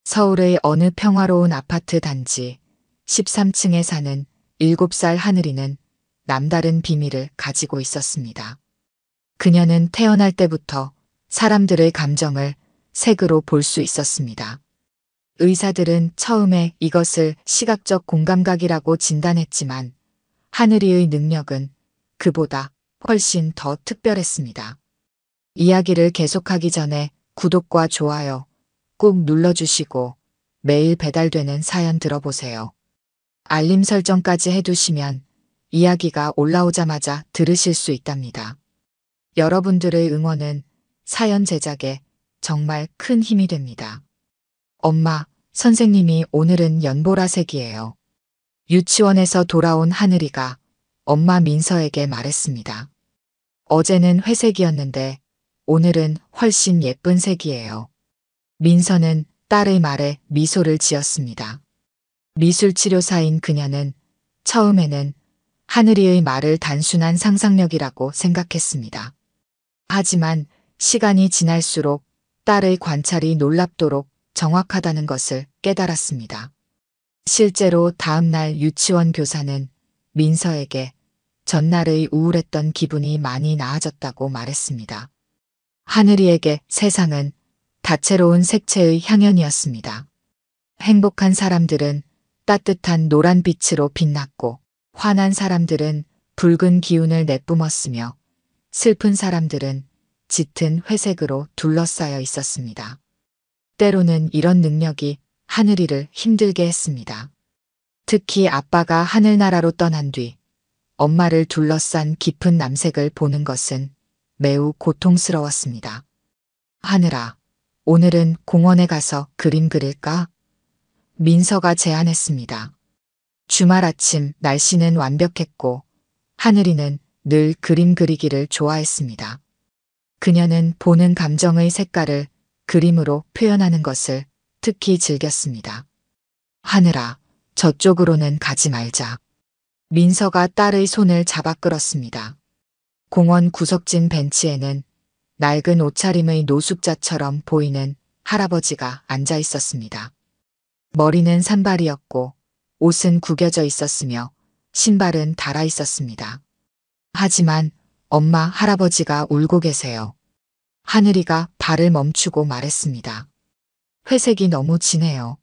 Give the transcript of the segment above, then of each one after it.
서울의 어느 평화로운 아파트 단지 13층에 사는 7살 하늘이는 남다른 비밀을 가지고 있었습니다. 그녀는 태어날 때부터 사람들의 감정을 색으로 볼 수 있었습니다. 의사들은 처음에 이것을 시각적 공감각이라고 진단했지만 하늘이의 능력은 그보다 훨씬 더 특별했습니다. 이야기를 계속하기 전에 구독과 좋아요 꾹 눌러주시고 매일 배달되는 사연 들어보세요. 알림 설정까지 해두시면 이야기가 올라오자마자 들으실 수 있답니다. 여러분들의 응원은 사연 제작에 정말 큰 힘이 됩니다. 엄마, 선생님이 오늘은 연보라색이에요. 유치원에서 돌아온 하늘이가 엄마 민서에게 말했습니다. 어제는 회색이었는데 오늘은 훨씬 예쁜 색이에요. 민서는 딸의 말에 미소를 지었습니다. 미술치료사인 그녀는 처음에는 하늘이의 말을 단순한 상상력이라고 생각했습니다. 하지만 시간이 지날수록 딸의 관찰이 놀랍도록 정확하다는 것을 깨달았습니다. 실제로 다음날 유치원 교사는 민서에게 전날의 우울했던 기분이 많이 나아졌다고 말했습니다. 하늘이에게 세상은 다채로운 색채의 향연이었습니다. 행복한 사람들은 따뜻한 노란빛으로 빛났고 화난 사람들은 붉은 기운을 내뿜었으며 슬픈 사람들은 짙은 회색으로 둘러싸여 있었습니다. 때로는 이런 능력이 하늘이를 힘들게 했습니다. 특히 아빠가 하늘나라로 떠난 뒤 엄마를 둘러싼 깊은 남색을 보는 것은 매우 고통스러웠습니다. 하늘아, 오늘은 공원에 가서 그림 그릴까? 민서가 제안했습니다. 주말 아침 날씨는 완벽했고 하늘이는 늘 그림 그리기를 좋아했습니다. 그녀는 보는 감정의 색깔을 그림으로 표현하는 것을 특히 즐겼습니다. 하늘아, 저쪽으로는 가지 말자. 민서가 딸의 손을 잡아 끌었습니다. 공원 구석진 벤치에는 낡은 옷차림의 노숙자처럼 보이는 할아버지가 앉아 있었습니다. 머리는 산발이었고 옷은 구겨져 있었으며 신발은 닳아 있었습니다. 하지만 엄마, 할아버지가 울고 계세요. 하늘이가 발을 멈추고 말했습니다. 회색이 너무 진해요.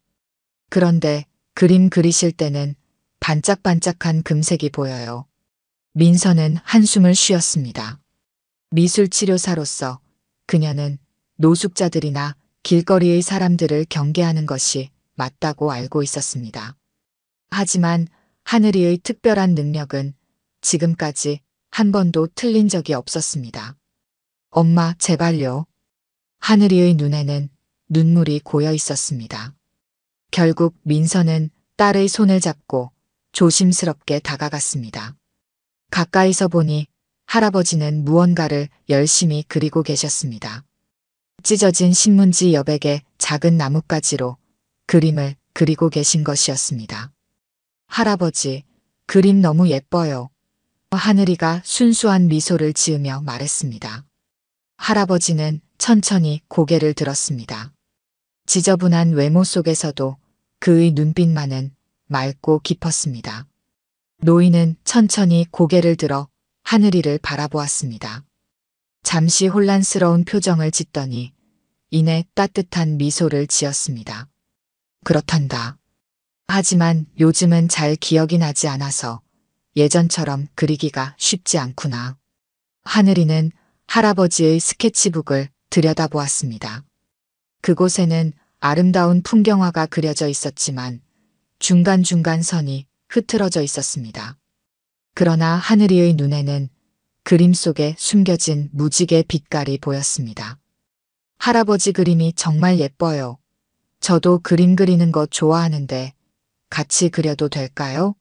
그런데 그림 그리실 때는 반짝반짝한 금색이 보여요. 민서는 한숨을 쉬었습니다. 미술치료사로서 그녀는 노숙자들이나 길거리의 사람들을 경계하는 것이 맞다고 알고 있었습니다. 하지만 하늘이의 특별한 능력은 지금까지 한 번도 틀린 적이 없었습니다. 엄마, 제발요. 하늘이의 눈에는 눈물이 고여 있었습니다. 결국 민서는 딸의 손을 잡고 조심스럽게 다가갔습니다. 가까이서 보니 할아버지는 무언가를 열심히 그리고 계셨습니다. 찢어진 신문지 여백에 작은 나뭇가지로 그림을 그리고 계신 것이었습니다. 할아버지, 그림 너무 예뻐요. 하늘이가 순수한 미소를 지으며 말했습니다. 할아버지는 천천히 고개를 들었습니다. 지저분한 외모 속에서도 그의 눈빛만은 맑고 깊었습니다. 노인은 천천히 고개를 들어 하늘이를 바라보았습니다. 잠시 혼란스러운 표정을 짓더니 이내 따뜻한 미소를 지었습니다. 그렇단다. 하지만 요즘은 잘 기억이 나지 않아서 예전처럼 그리기가 쉽지 않구나. 하늘이는 할아버지의 스케치북을 들여다보았습니다. 그곳에는 아름다운 풍경화가 그려져 있었지만 중간중간 선이 흐트러져 있었습니다. 그러나 하늘이의 눈에는 그림 속에 숨겨진 무지개 빛깔이 보였습니다. 할아버지 그림이 정말 예뻐요. 저도 그림 그리는 거 좋아하는데 같이 그려도 될까요?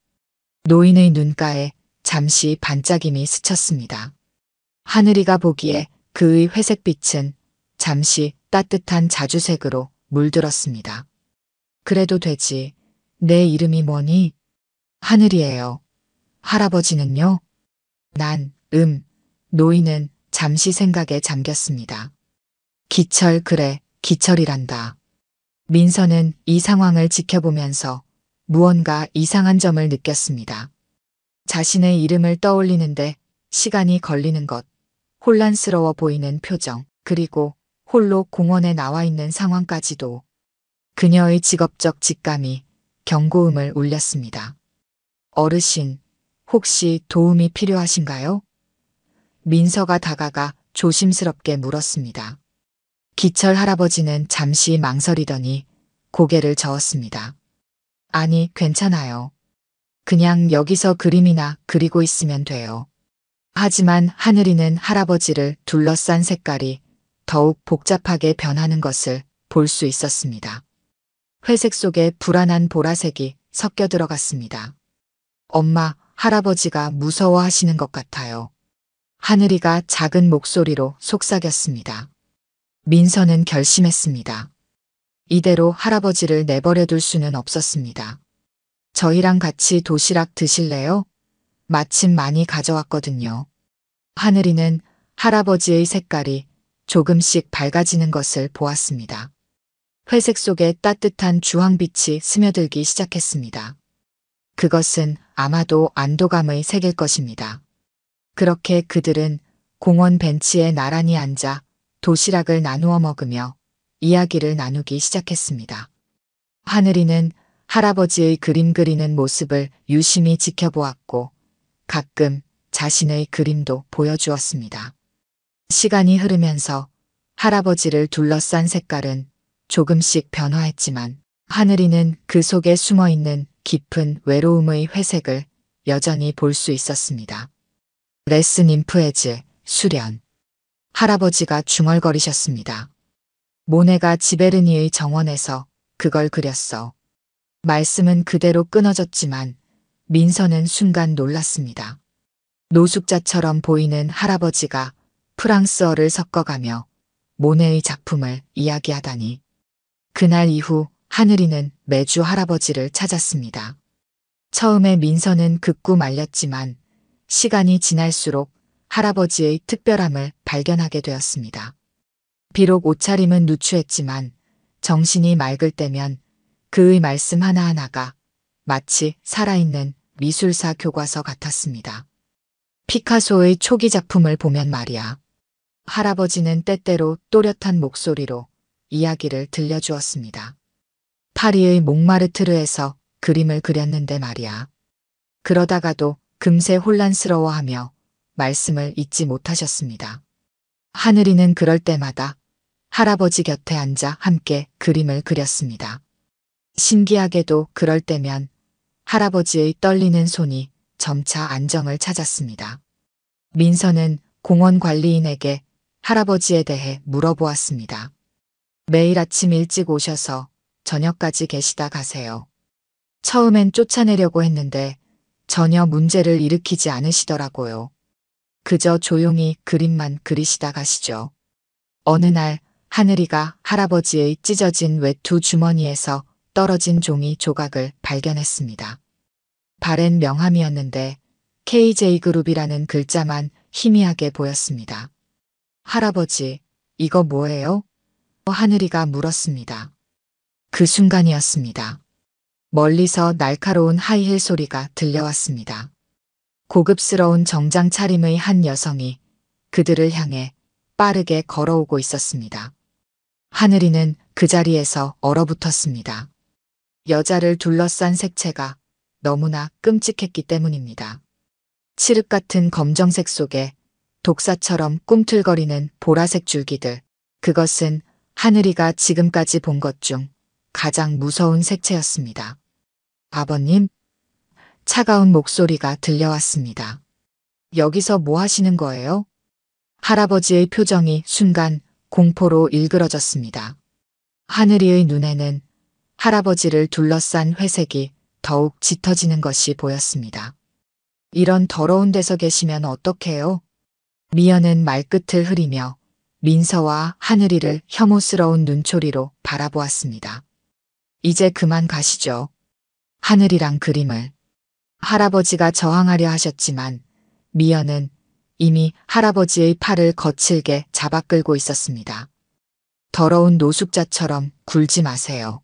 노인의 눈가에 잠시 반짝임이 스쳤습니다. 하늘이가 보기에 그의 회색빛은 잠시 따뜻한 자주색으로 물들었습니다. 그래도 되지. 내 이름이 뭐니? 하늘이에요. 할아버지는요? 난, 노인은 잠시 생각에 잠겼습니다. 기철, 그래, 기철이란다. 민서는 이 상황을 지켜보면서 무언가 이상한 점을 느꼈습니다. 자신의 이름을 떠올리는데 시간이 걸리는 것, 혼란스러워 보이는 표정, 그리고 홀로 공원에 나와 있는 상황까지도 그녀의 직업적 직감이 경고음을 울렸습니다. 어르신, 혹시 도움이 필요하신가요? 민서가 다가가 조심스럽게 물었습니다. 기철 할아버지는 잠시 망설이더니 고개를 저었습니다. 아니, 괜찮아요. 그냥 여기서 그림이나 그리고 있으면 돼요. 하지만 하늘이는 할아버지를 둘러싼 색깔이 더욱 복잡하게 변하는 것을 볼 수 있었습니다. 회색 속에 불안한 보라색이 섞여 들어갔습니다. 엄마, 할아버지가 무서워하시는 것 같아요. 하늘이가 작은 목소리로 속삭였습니다. 민서는 결심했습니다. 이대로 할아버지를 내버려 둘 수는 없었습니다. 저희랑 같이 도시락 드실래요? 마침 많이 가져왔거든요. 하늘이는 할아버지의 색깔이 조금씩 밝아지는 것을 보았습니다. 회색 속에 따뜻한 주황빛이 스며들기 시작했습니다. 그것은 아마도 안도감의 색일 것입니다. 그렇게 그들은 공원 벤치에 나란히 앉아 도시락을 나누어 먹으며 이야기를 나누기 시작했습니다. 하늘이는 할아버지의 그림 그리는 모습을 유심히 지켜보았고 가끔 자신의 그림도 보여주었습니다. 시간이 흐르면서 할아버지를 둘러싼 색깔은 조금씩 변화했지만 하늘이는 그 속에 숨어 있는 깊은 외로움의 회색을 여전히 볼 수 있었습니다. 레슨 인프에즈, 수련. 할아버지가 중얼거리셨습니다. 모네가 지베르니의 정원에서 그걸 그렸어. 말씀은 그대로 끊어졌지만 민서는 순간 놀랐습니다. 노숙자처럼 보이는 할아버지가 프랑스어를 섞어가며 모네의 작품을 이야기하다니. 그날 이후 하늘이는 매주 할아버지를 찾았습니다. 처음에 민서는 극구 말렸지만 시간이 지날수록 할아버지의 특별함을 발견하게 되었습니다. 비록 옷차림은 누추했지만 정신이 맑을 때면 그의 말씀 하나하나가 마치 살아있는 미술사 교과서 같았습니다. 피카소의 초기 작품을 보면 말이야. 할아버지는 때때로 또렷한 목소리로 이야기를 들려주었습니다. 파리의 몽마르트르에서 그림을 그렸는데 말이야. 그러다가도 금세 혼란스러워하며 말씀을 잊지 못하셨습니다. 하늘이는 그럴 때마다 할아버지 곁에 앉아 함께 그림을 그렸습니다. 신기하게도 그럴 때면 할아버지의 떨리는 손이 점차 안정을 찾았습니다. 민서는 공원 관리인에게 할아버지에 대해 물어보았습니다. 매일 아침 일찍 오셔서 저녁까지 계시다 가세요. 처음엔 쫓아내려고 했는데 전혀 문제를 일으키지 않으시더라고요. 그저 조용히 그림만 그리시다 가시죠. 어느 날 하늘이가 할아버지의 찢어진 외투 주머니에서 떨어진 종이 조각을 발견했습니다. 바렌 명함이었는데 KJ그룹이라는 글자만 희미하게 보였습니다. 할아버지, 이거 뭐예요? 하늘이가 물었습니다. 그 순간이었습니다. 멀리서 날카로운 하이힐 소리가 들려왔습니다. 고급스러운 정장 차림의 한 여성이 그들을 향해 빠르게 걸어오고 있었습니다. 하늘이는 그 자리에서 얼어붙었습니다. 여자를 둘러싼 색채가 너무나 끔찍했기 때문입니다. 칠흑 같은 검정색 속에 독사처럼 꿈틀거리는 보라색 줄기들, 그것은 하늘이가 지금까지 본 것 중 가장 무서운 색채였습니다. 아버님? 차가운 목소리가 들려왔습니다. 여기서 뭐 하시는 거예요? 할아버지의 표정이 순간 공포로 일그러졌습니다. 하늘이의 눈에는 할아버지를 둘러싼 회색이 더욱 짙어지는 것이 보였습니다. 이런 더러운 데서 계시면 어떡해요? 미연은 말끝을 흐리며 민서와 하늘이를 혐오스러운 눈초리로 바라보았습니다. 이제 그만 가시죠. 하늘이랑 그림을. 할아버지가 저항하려 하셨지만 미연은 이미 할아버지의 팔을 거칠게 잡아 끌고 있었습니다. 더러운 노숙자처럼 굴지 마세요.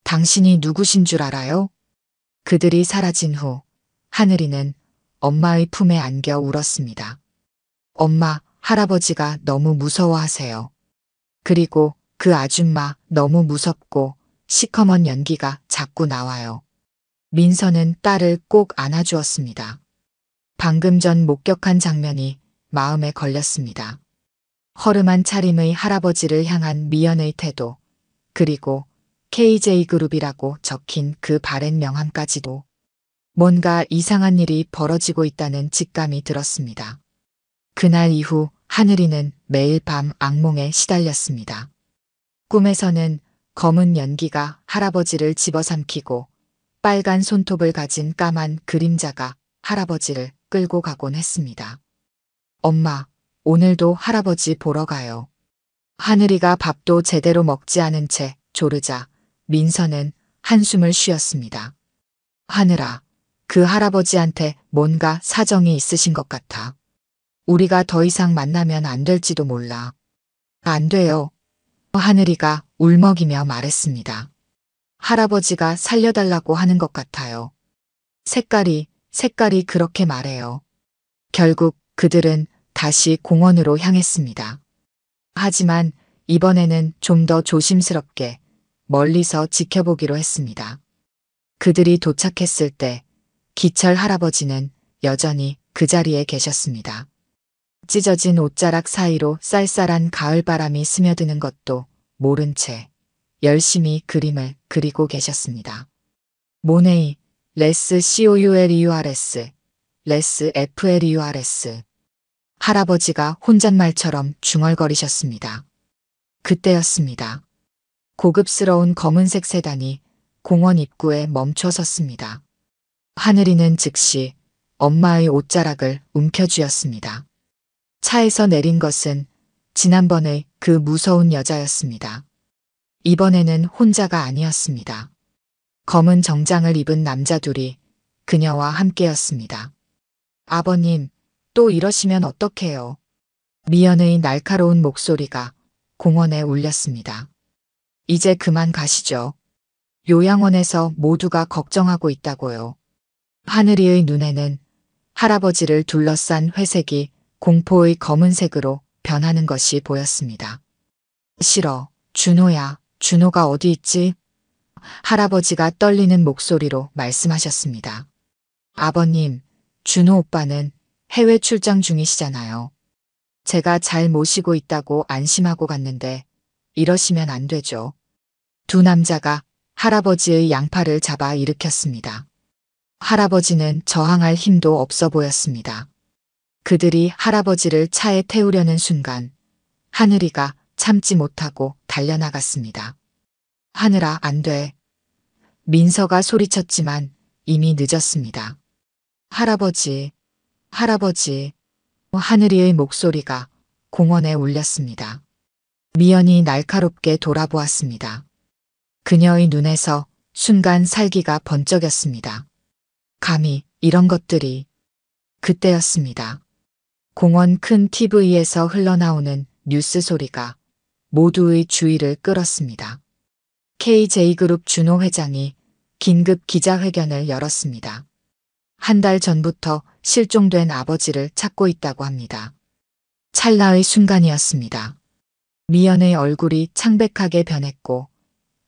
당신이 누구신 줄 알아요? 그들이 사라진 후 하늘이는 엄마의 품에 안겨 울었습니다. 엄마, 할아버지가 너무 무서워하세요. 그리고 그 아줌마 너무 무섭고 시커먼 연기가 자꾸 나와요. 민서는 딸을 꼭 안아주었습니다. 방금 전 목격한 장면이 마음에 걸렸습니다. 허름한 차림의 할아버지를 향한 미연의 태도, 그리고 KJ그룹이라고 적힌 그 바랜 명함까지도 뭔가 이상한 일이 벌어지고 있다는 직감이 들었습니다. 그날 이후 하늘이는 매일 밤 악몽에 시달렸습니다. 꿈에서는 검은 연기가 할아버지를 집어삼키고 빨간 손톱을 가진 까만 그림자가 할아버지를 끌고 가곤 했습니다. 엄마, 오늘도 할아버지 보러 가요. 하늘이가 밥도 제대로 먹지 않은 채 조르자 민서는 한숨을 쉬었습니다. 하늘아, 그 할아버지한테 뭔가 사정이 있으신 것 같아. 우리가 더 이상 만나면 안 될지도 몰라. 안 돼요. 하늘이가 울먹이며 말했습니다. 할아버지가 살려달라고 하는 것 같아요. 색깔이 그렇게 말해요. 결국 그들은 다시 공원으로 향했습니다. 하지만 이번에는 좀 더 조심스럽게 멀리서 지켜보기로 했습니다. 그들이 도착했을 때 기철 할아버지는 여전히 그 자리에 계셨습니다. 찢어진 옷자락 사이로 쌀쌀한 가을바람이 스며드는 것도 모른 채 열심히 그림을 그리고 계셨습니다. 모네이, 레스 COULEURS, 레스 FLEURS. 할아버지가 혼잣말처럼 중얼거리셨습니다. 그때였습니다. 고급스러운 검은색 세단이 공원 입구에 멈춰 섰습니다. 하늘이는 즉시 엄마의 옷자락을 움켜쥐었습니다. 차에서 내린 것은 지난번의 그 무서운 여자였습니다. 이번에는 혼자가 아니었습니다. 검은 정장을 입은 남자 둘이 그녀와 함께였습니다. 아버님, 또 이러시면 어떡해요? 미연의 날카로운 목소리가 공원에 울렸습니다. 이제 그만 가시죠. 요양원에서 모두가 걱정하고 있다고요. 하늘이의 눈에는 할아버지를 둘러싼 회색이 공포의 검은색으로 변하는 것이 보였습니다. 싫어, 준호야, 준호가 어디 있지? 할아버지가 떨리는 목소리로 말씀하셨습니다. 아버님, 준호 오빠는 해외 출장 중이시잖아요. 제가 잘 모시고 있다고 안심하고 갔는데 이러시면 안 되죠. 두 남자가 할아버지의 양팔을 잡아 일으켰습니다. 할아버지는 저항할 힘도 없어 보였습니다. 그들이 할아버지를 차에 태우려는 순간 하늘이가 참지 못하고 달려나갔습니다. 하늘아, 안 돼. 민서가 소리쳤지만 이미 늦었습니다. 할아버지, 할아버지. 하늘이의 목소리가 공원에 울렸습니다. 미연이 날카롭게 돌아보았습니다. 그녀의 눈에서 순간 살기가 번쩍였습니다. 감히 이런 것들이. 그때였습니다. 공원 큰 TV에서 흘러나오는 뉴스 소리가 모두의 주의를 끌었습니다. KJ그룹 준호 회장이 긴급 기자회견을 열었습니다. 한 달 전부터 실종된 아버지를 찾고 있다고 합니다. 찰나의 순간이었습니다. 미연의 얼굴이 창백하게 변했고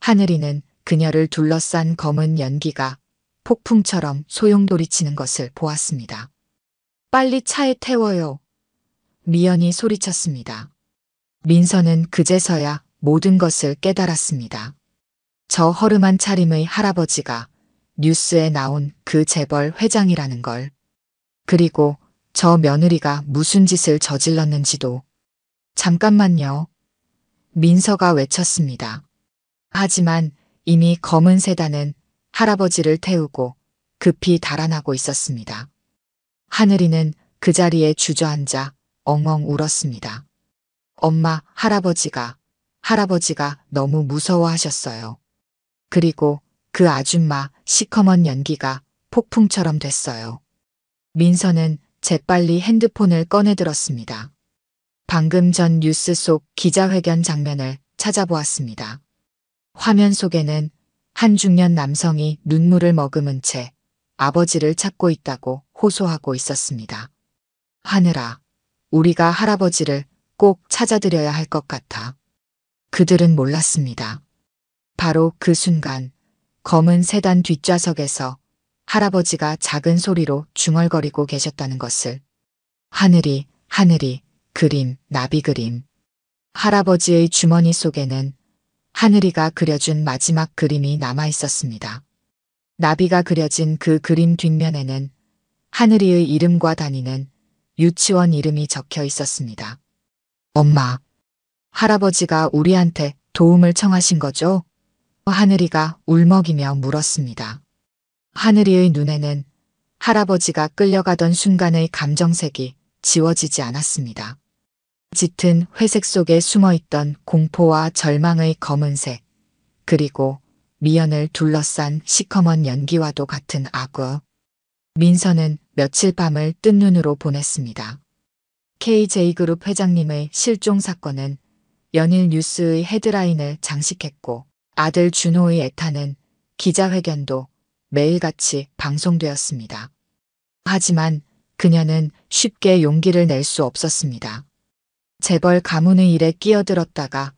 하늘이는 그녀를 둘러싼 검은 연기가 폭풍처럼 소용돌이치는 것을 보았습니다. 빨리 차에 태워요. 미연이 소리쳤습니다. 민서는 그제서야 모든 것을 깨달았습니다. 저 허름한 차림의 할아버지가 뉴스에 나온 그 재벌 회장이라는 걸. 그리고 저 며느리가 무슨 짓을 저질렀는지도. 잠깐만요. 민서가 외쳤습니다. 하지만 이미 검은 세단은 할아버지를 태우고 급히 달아나고 있었습니다. 하늘이는 그 자리에 주저앉아 엉엉 울었습니다. 엄마, 할아버지가 너무 무서워하셨어요. 그리고 그 아줌마 시커먼 연기가 폭풍처럼 됐어요. 민서는 재빨리 핸드폰을 꺼내들었습니다. 방금 전 뉴스 속 기자회견 장면을 찾아보았습니다. 화면 속에는 한 중년 남성이 눈물을 머금은 채 아버지를 찾고 있다고 호소하고 있었습니다. 하늘아, 우리가 할아버지를 꼭 찾아드려야 할 것 같아. 그들은 몰랐습니다. 바로 그 순간 검은 세단 뒷좌석에서 할아버지가 작은 소리로 중얼거리고 계셨다는 것을. 하늘이, 그림, 나비 그림. 할아버지의 주머니 속에는 하늘이가 그려준 마지막 그림이 남아 있었습니다. 나비가 그려진 그 그림 뒷면에는 하늘이의 이름과 다니는 유치원 이름이 적혀 있었습니다. 엄마, 할아버지가 우리한테 도움을 청하신 거죠? 하늘이가 울먹이며 물었습니다. 하늘이의 눈에는 할아버지가 끌려가던 순간의 감정색이 지워지지 않았습니다. 짙은 회색 속에 숨어있던 공포와 절망의 검은색, 그리고 미연을 둘러싼 시커먼 연기와도 같은 악어. 민서는 며칠 밤을 뜬 눈으로 보냈습니다. KJ그룹 회장님의 실종 사건은 연일 뉴스의 헤드라인을 장식했고 아들 준호의 애타는 기자회견도 매일같이 방송되었습니다. 하지만 그녀는 쉽게 용기를 낼 수 없었습니다. 재벌 가문의 일에 끼어들었다가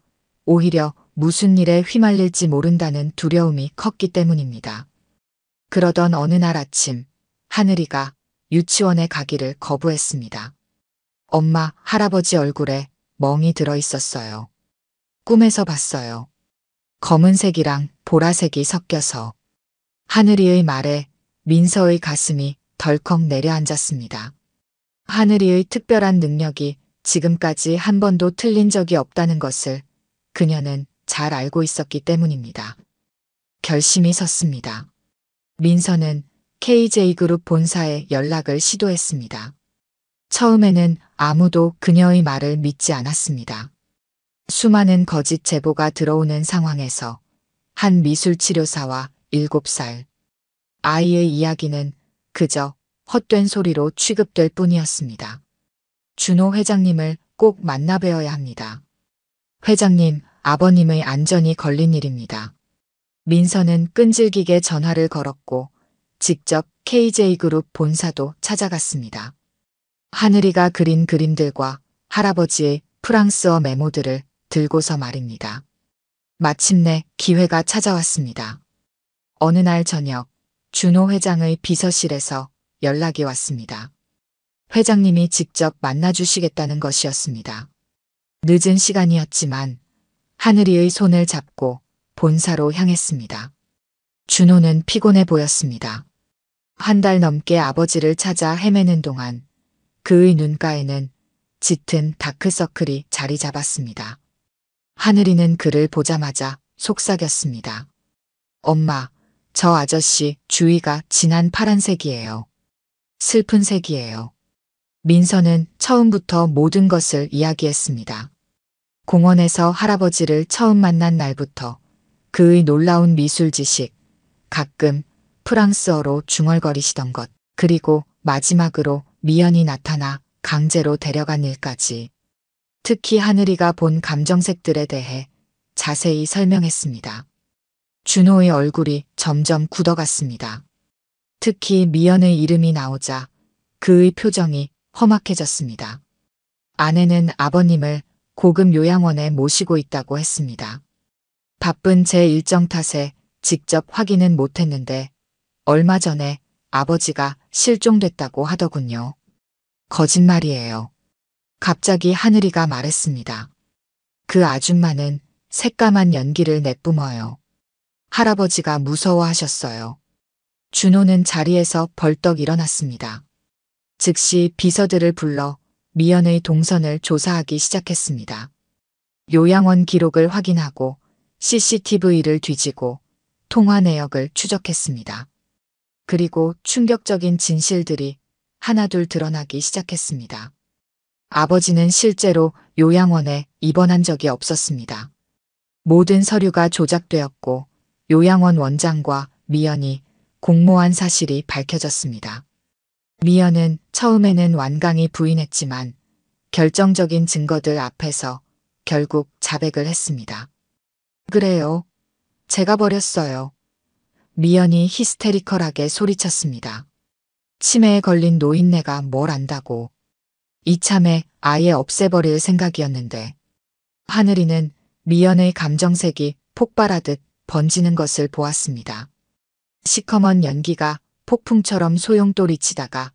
오히려 무슨 일에 휘말릴지 모른다는 두려움이 컸기 때문입니다. 그러던 어느 날 아침, 하늘이가 유치원에 가기를 거부했습니다. 엄마, 할아버지 얼굴에 멍이 들어 있었어요. 꿈에서 봤어요. 검은색이랑 보라색이 섞여서. 하늘이의 말에 민서의 가슴이 덜컥 내려앉았습니다. 하늘이의 특별한 능력이 지금까지 한 번도 틀린 적이 없다는 것을 그녀는 잘 알고 있었기 때문입니다. 결심이 섰습니다. 민서는 KJ그룹 본사에 연락을 시도했습니다. 처음에는 아무도 그녀의 말을 믿지 않았습니다. 수많은 거짓 제보가 들어오는 상황에서 한 미술치료사와 7살 아이의 이야기는 그저 헛된 소리로 취급될 뿐이었습니다. 준호 회장님을 꼭 만나 뵈어야 합니다. 회장님, 아버님의 안전이 걸린 일입니다. 민서는 끈질기게 전화를 걸었고 직접 KJ그룹 본사도 찾아갔습니다. 하늘이가 그린 그림들과 할아버지의 프랑스어 메모들을 들고서 말입니다. 마침내 기회가 찾아왔습니다. 어느 날 저녁 준호 회장의 비서실에서 연락이 왔습니다. 회장님이 직접 만나주시겠다는 것이었습니다. 늦은 시간이었지만 하늘이의 손을 잡고 본사로 향했습니다. 준호는 피곤해 보였습니다. 한 달 넘게 아버지를 찾아 헤매는 동안 그의 눈가에는 짙은 다크서클이 자리 잡았습니다. 하늘이는 그를 보자마자 속삭였습니다. 엄마, 저 아저씨 주위가 진한 파란색이에요. 슬픈 색이에요. 민서는 처음부터 모든 것을 이야기했습니다. 공원에서 할아버지를 처음 만난 날부터 그의 놀라운 미술 지식, 가끔 프랑스어로 중얼거리시던 것, 그리고 마지막으로 미연이 나타나 강제로 데려간 일까지. 특히 하늘이가 본 감정색들에 대해 자세히 설명했습니다. 준호의 얼굴이 점점 굳어갔습니다. 특히 미연의 이름이 나오자 그의 표정이 험악해졌습니다. 아내는 아버님을 고급 요양원에 모시고 있다고 했습니다. 바쁜 제 일정 탓에 직접 확인은 못했는데 얼마 전에 아버지가 실종됐다고 하더군요. 거짓말이에요. 갑자기 하늘이가 말했습니다. 그 아줌마는 새까만 연기를 내뿜어요. 할아버지가 무서워하셨어요. 준호는 자리에서 벌떡 일어났습니다. 즉시 비서들을 불러 미연의 동선을 조사하기 시작했습니다. 요양원 기록을 확인하고 CCTV를 뒤지고 통화 내역을 추적했습니다. 그리고 충격적인 진실들이 하나둘 드러나기 시작했습니다. 아버지는 실제로 요양원에 입원한 적이 없었습니다. 모든 서류가 조작되었고 요양원 원장과 미연이 공모한 사실이 밝혀졌습니다. 미연은 처음에는 완강히 부인했지만 결정적인 증거들 앞에서 결국 자백을 했습니다. 그래요. 제가 버렸어요. 미연이 히스테리컬하게 소리쳤습니다. 치매에 걸린 노인네가 뭘 안다고. 이참에 아예 없애버릴 생각이었는데. 하늘이는 미연의 감정색이 폭발하듯 번지는 것을 보았습니다. 시커먼 연기가 폭풍처럼 소용돌이치다가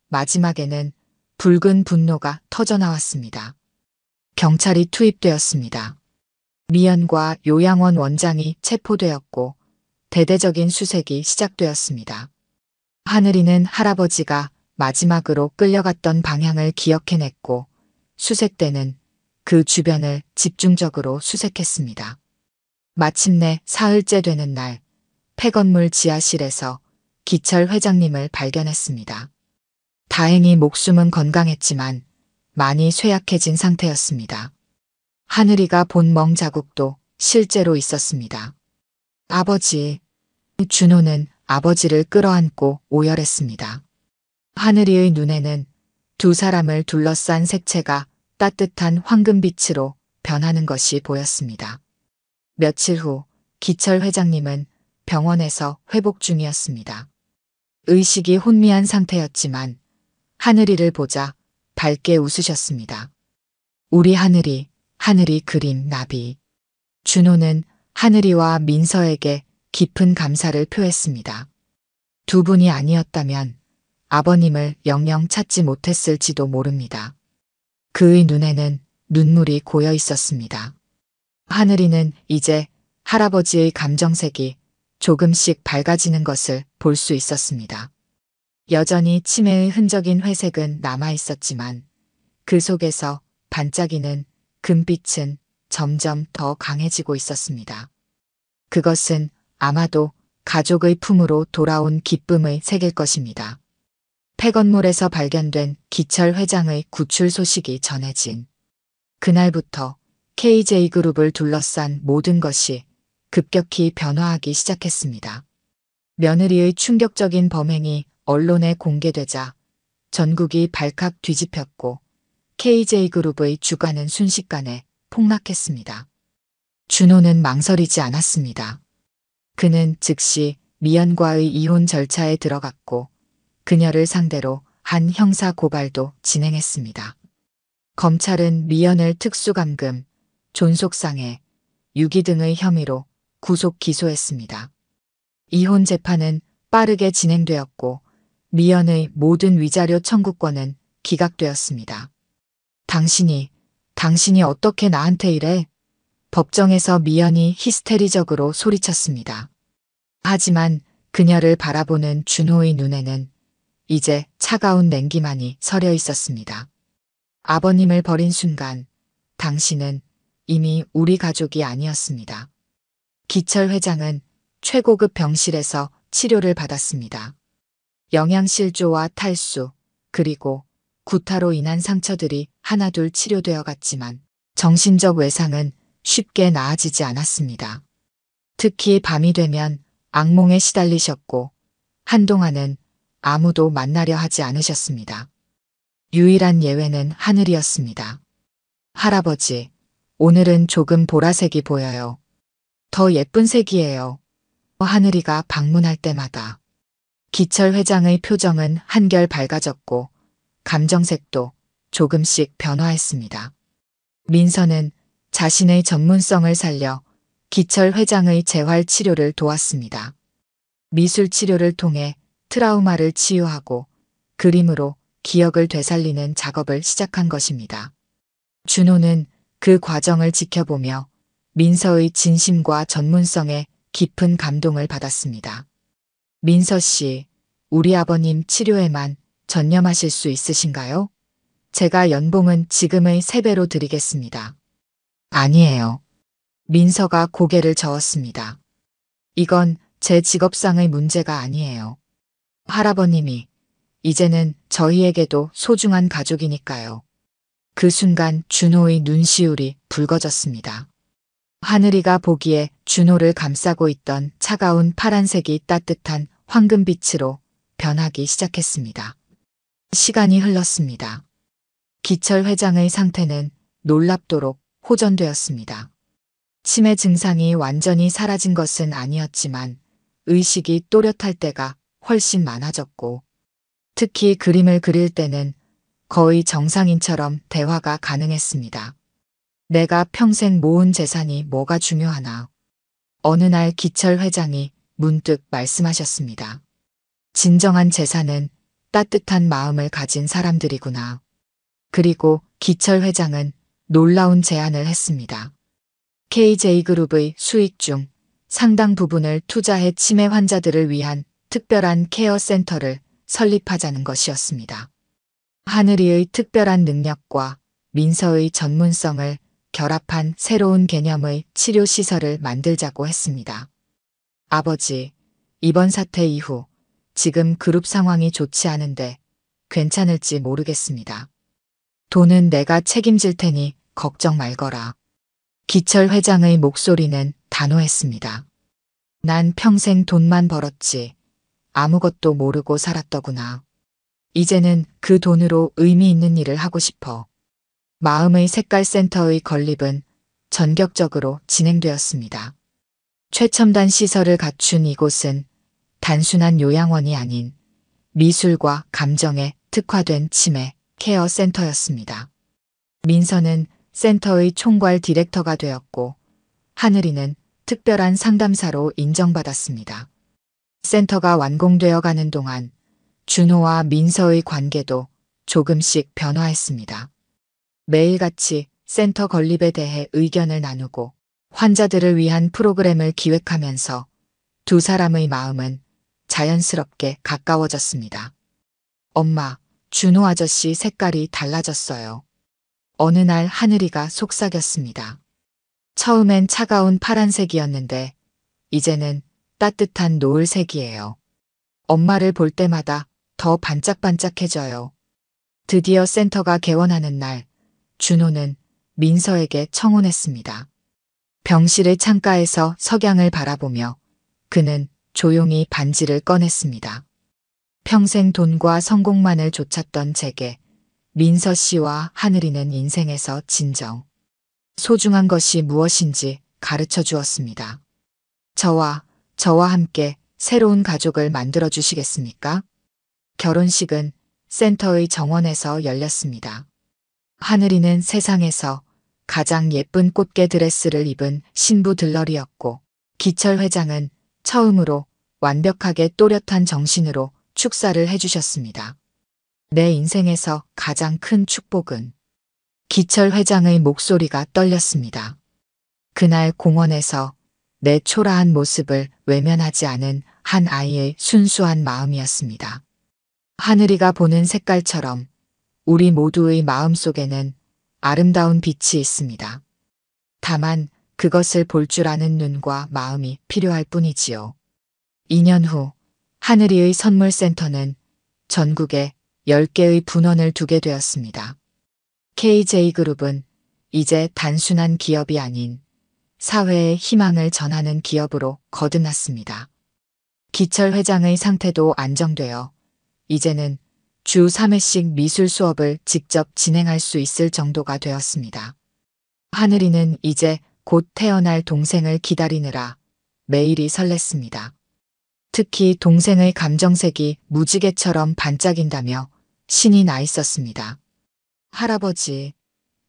마지막에는 붉은 분노가 터져나왔습니다. 경찰이 투입되었습니다. 미연과 요양원 원장이 체포되었고 대대적인 수색이 시작되었습니다. 하늘이는 할아버지가 마지막으로 끌려갔던 방향을 기억해냈고 수색대는 그 주변을 집중적으로 수색했습니다. 마침내 사흘째 되는 날 폐건물 지하실에서 기철 회장님을 발견했습니다. 다행히 목숨은 건강했지만 많이 쇠약해진 상태였습니다. 하늘이가 본 멍 자국도 실제로 있었습니다. 아버지. 준호는 아버지를 끌어안고 오열했습니다. 하늘이의 눈에는 두 사람을 둘러싼 색채가 따뜻한 황금빛으로 변하는 것이 보였습니다. 며칠 후 기철 회장님은 병원에서 회복 중이었습니다. 의식이 혼미한 상태였지만 하늘이를 보자 밝게 웃으셨습니다. 우리 하늘이, 하늘이 그린 나비. 준호는 하늘이와 민서에게 깊은 감사를 표했습니다. 두 분이 아니었다면 아버님을 영영 찾지 못했을지도 모릅니다. 그의 눈에는 눈물이 고여 있었습니다. 하늘이는 이제 할아버지의 감정색이 조금씩 밝아지는 것을 볼 수 있었습니다. 여전히 치매의 흔적인 회색은 남아 있었지만 그 속에서 반짝이는 금빛은 점점 더 강해지고 있었습니다. 그것은 아마도 가족의 품으로 돌아온 기쁨의 색일 것입니다. 폐건물에서 발견된 기철 회장의 구출 소식이 전해진 그날부터 KJ그룹을 둘러싼 모든 것이 급격히 변화하기 시작했습니다. 며느리의 충격적인 범행이 언론에 공개되자 전국이 발칵 뒤집혔고 KJ그룹의 주가는 순식간에 폭락했습니다. 준호는 망설이지 않았습니다. 그는 즉시 미연과의 이혼 절차에 들어갔고 그녀를 상대로 한 형사 고발도 진행했습니다. 검찰은 미연을 특수감금, 존속상해, 유기 등의 혐의로 구속 기소했습니다. 이혼 재판은 빠르게 진행되었고 미연의 모든 위자료 청구권은 기각되었습니다. 당신이 어떻게 나한테 이래? 법정에서 미연이 히스테리적으로 소리쳤습니다. 하지만 그녀를 바라보는 준호의 눈에는 이제 차가운 냉기만이 서려 있었습니다. 아버님을 버린 순간 당신은 이미 우리 가족이 아니었습니다. 기철 회장은 최고급 병실에서 치료를 받았습니다. 영양실조와 탈수, 그리고 구타로 인한 상처들이 하나둘 치료되어 갔지만 정신적 외상은 쉽게 나아지지 않았습니다. 특히 밤이 되면 악몽에 시달리셨고 한동안은 아무도 만나려 하지 않으셨습니다. 유일한 예외는 하늘이었습니다. 할아버지, 오늘은 조금 보라색이 보여요. 더 예쁜 색이에요. 하늘이가 방문할 때마다. 기철 회장의 표정은 한결 밝아졌고 감정색도 조금씩 변화했습니다. 민서는 자신의 전문성을 살려 기철 회장의 재활 치료를 도왔습니다. 미술 치료를 통해 트라우마를 치유하고 그림으로 기억을 되살리는 작업을 시작한 것입니다. 준호는 그 과정을 지켜보며 민서의 진심과 전문성에 깊은 감동을 받았습니다. 민서 씨, 우리 아버님 치료에만 전념하실 수 있으신가요? 제가 연봉은 지금의 3배로 드리겠습니다. 아니에요. 민서가 고개를 저었습니다. 이건 제 직업상의 문제가 아니에요. 할아버님이 이제는 저희에게도 소중한 가족이니까요. 그 순간 준호의 눈시울이 붉어졌습니다. 하늘이가 보기에 준호를 감싸고 있던 차가운 파란색이 따뜻한 황금빛으로 변하기 시작했습니다. 시간이 흘렀습니다. 기철 회장의 상태는 놀랍도록 호전되었습니다. 치매 증상이 완전히 사라진 것은 아니었지만 의식이 또렷할 때가 훨씬 많아졌고, 특히 그림을 그릴 때는 거의 정상인처럼 대화가 가능했습니다. 내가 평생 모은 재산이 뭐가 중요하나. 어느 날 기철 회장이 문득 말씀하셨습니다. 진정한 재산은 따뜻한 마음을 가진 사람들이구나. 그리고 기철 회장은 놀라운 제안을 했습니다. KJ그룹의 수익 중 상당 부분을 투자해 치매 환자들을 위한 특별한 케어 센터를 설립하자는 것이었습니다. 하늘이의 특별한 능력과 민서의 전문성을 결합한 새로운 개념의 치료시설을 만들자고 했습니다. 아버지, 이번 사태 이후 지금 그룹 상황이 좋지 않은데 괜찮을지 모르겠습니다. 돈은 내가 책임질 테니 걱정 말거라. 기철 회장의 목소리는 단호했습니다. 난 평생 돈만 벌었지 아무것도 모르고 살았더구나. 이제는 그 돈으로 의미 있는 일을 하고 싶어. 마음의 색깔 센터의 건립은 전격적으로 진행되었습니다. 최첨단 시설을 갖춘 이곳은 단순한 요양원이 아닌 미술과 감정에 특화된 치매 케어 센터였습니다. 민서는 센터의 총괄 디렉터가 되었고, 하늘이는 특별한 상담사로 인정받았습니다. 센터가 완공되어 가는 동안 준호와 민서의 관계도 조금씩 변화했습니다. 매일같이 센터 건립에 대해 의견을 나누고 환자들을 위한 프로그램을 기획하면서 두 사람의 마음은 자연스럽게 가까워졌습니다. 엄마, 준호 아저씨 색깔이 달라졌어요. 어느 날 하늘이가 속삭였습니다. 처음엔 차가운 파란색이었는데 이제는 따뜻한 노을색이에요. 엄마를 볼 때마다 더 반짝반짝해져요. 드디어 센터가 개원하는 날, 준호는 민서에게 청혼했습니다. 병실의 창가에서 석양을 바라보며 그는 조용히 반지를 꺼냈습니다. 평생 돈과 성공만을 쫓았던 제게 민서 씨와 하늘이는 인생에서 진정 소중한 것이 무엇인지 가르쳐 주었습니다. 저와 함께 새로운 가족을 만들어 주시겠습니까? 결혼식은 센터의 정원에서 열렸습니다. 하늘이는 세상에서 가장 예쁜 꽃게 드레스를 입은 신부 들러리였고, 기철 회장은 처음으로 완벽하게 또렷한 정신으로 축사를 해주셨습니다. 내 인생에서 가장 큰 축복은. 기철 회장의 목소리가 떨렸습니다. 그날 공원에서 내 초라한 모습을 외면하지 않은 한 아이의 순수한 마음이었습니다. 하늘이가 보는 색깔처럼 우리 모두의 마음속에는 아름다운 빛이 있습니다. 다만 그것을 볼 줄 아는 눈과 마음이 필요할 뿐이지요. 2년 후 하늘이의 선물센터는 전국에 10개의 분원을 두게 되었습니다. KJ그룹은 이제 단순한 기업이 아닌 사회의 희망을 전하는 기업으로 거듭났습니다. 기철 회장의 상태도 안정되어 이제는 주 3회씩 미술 수업을 직접 진행할 수 있을 정도가 되었습니다. 하늘이는 이제 곧 태어날 동생을 기다리느라 매일이 설렜습니다. 특히 동생의 감정색이 무지개처럼 반짝인다며 신이 나 있었습니다. 할아버지,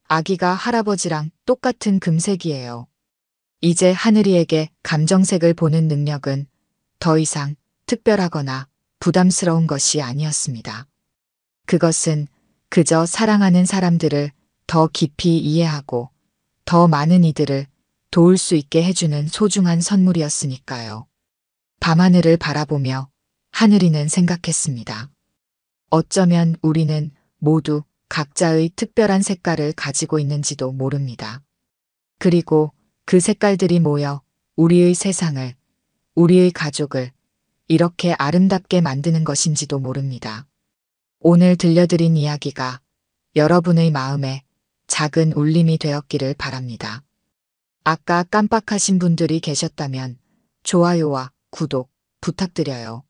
아기가 할아버지랑 똑같은 금색이에요. 이제 하늘이에게 감정색을 보는 능력은 더 이상 특별하거나 부담스러운 것이 아니었습니다. 그것은 그저 사랑하는 사람들을 더 깊이 이해하고 더 많은 이들을 도울 수 있게 해주는 소중한 선물이었으니까요. 밤하늘을 바라보며 하늘이는 생각했습니다. 어쩌면 우리는 모두 각자의 특별한 색깔을 가지고 있는지도 모릅니다. 그리고 그 색깔들이 모여 우리의 세상을, 우리의 가족을 이렇게 아름답게 만드는 것인지도 모릅니다. 오늘 들려드린 이야기가 여러분의 마음에 작은 울림이 되었기를 바랍니다. 아까 깜빡하신 분들이 계셨다면 좋아요와 구독 부탁드려요.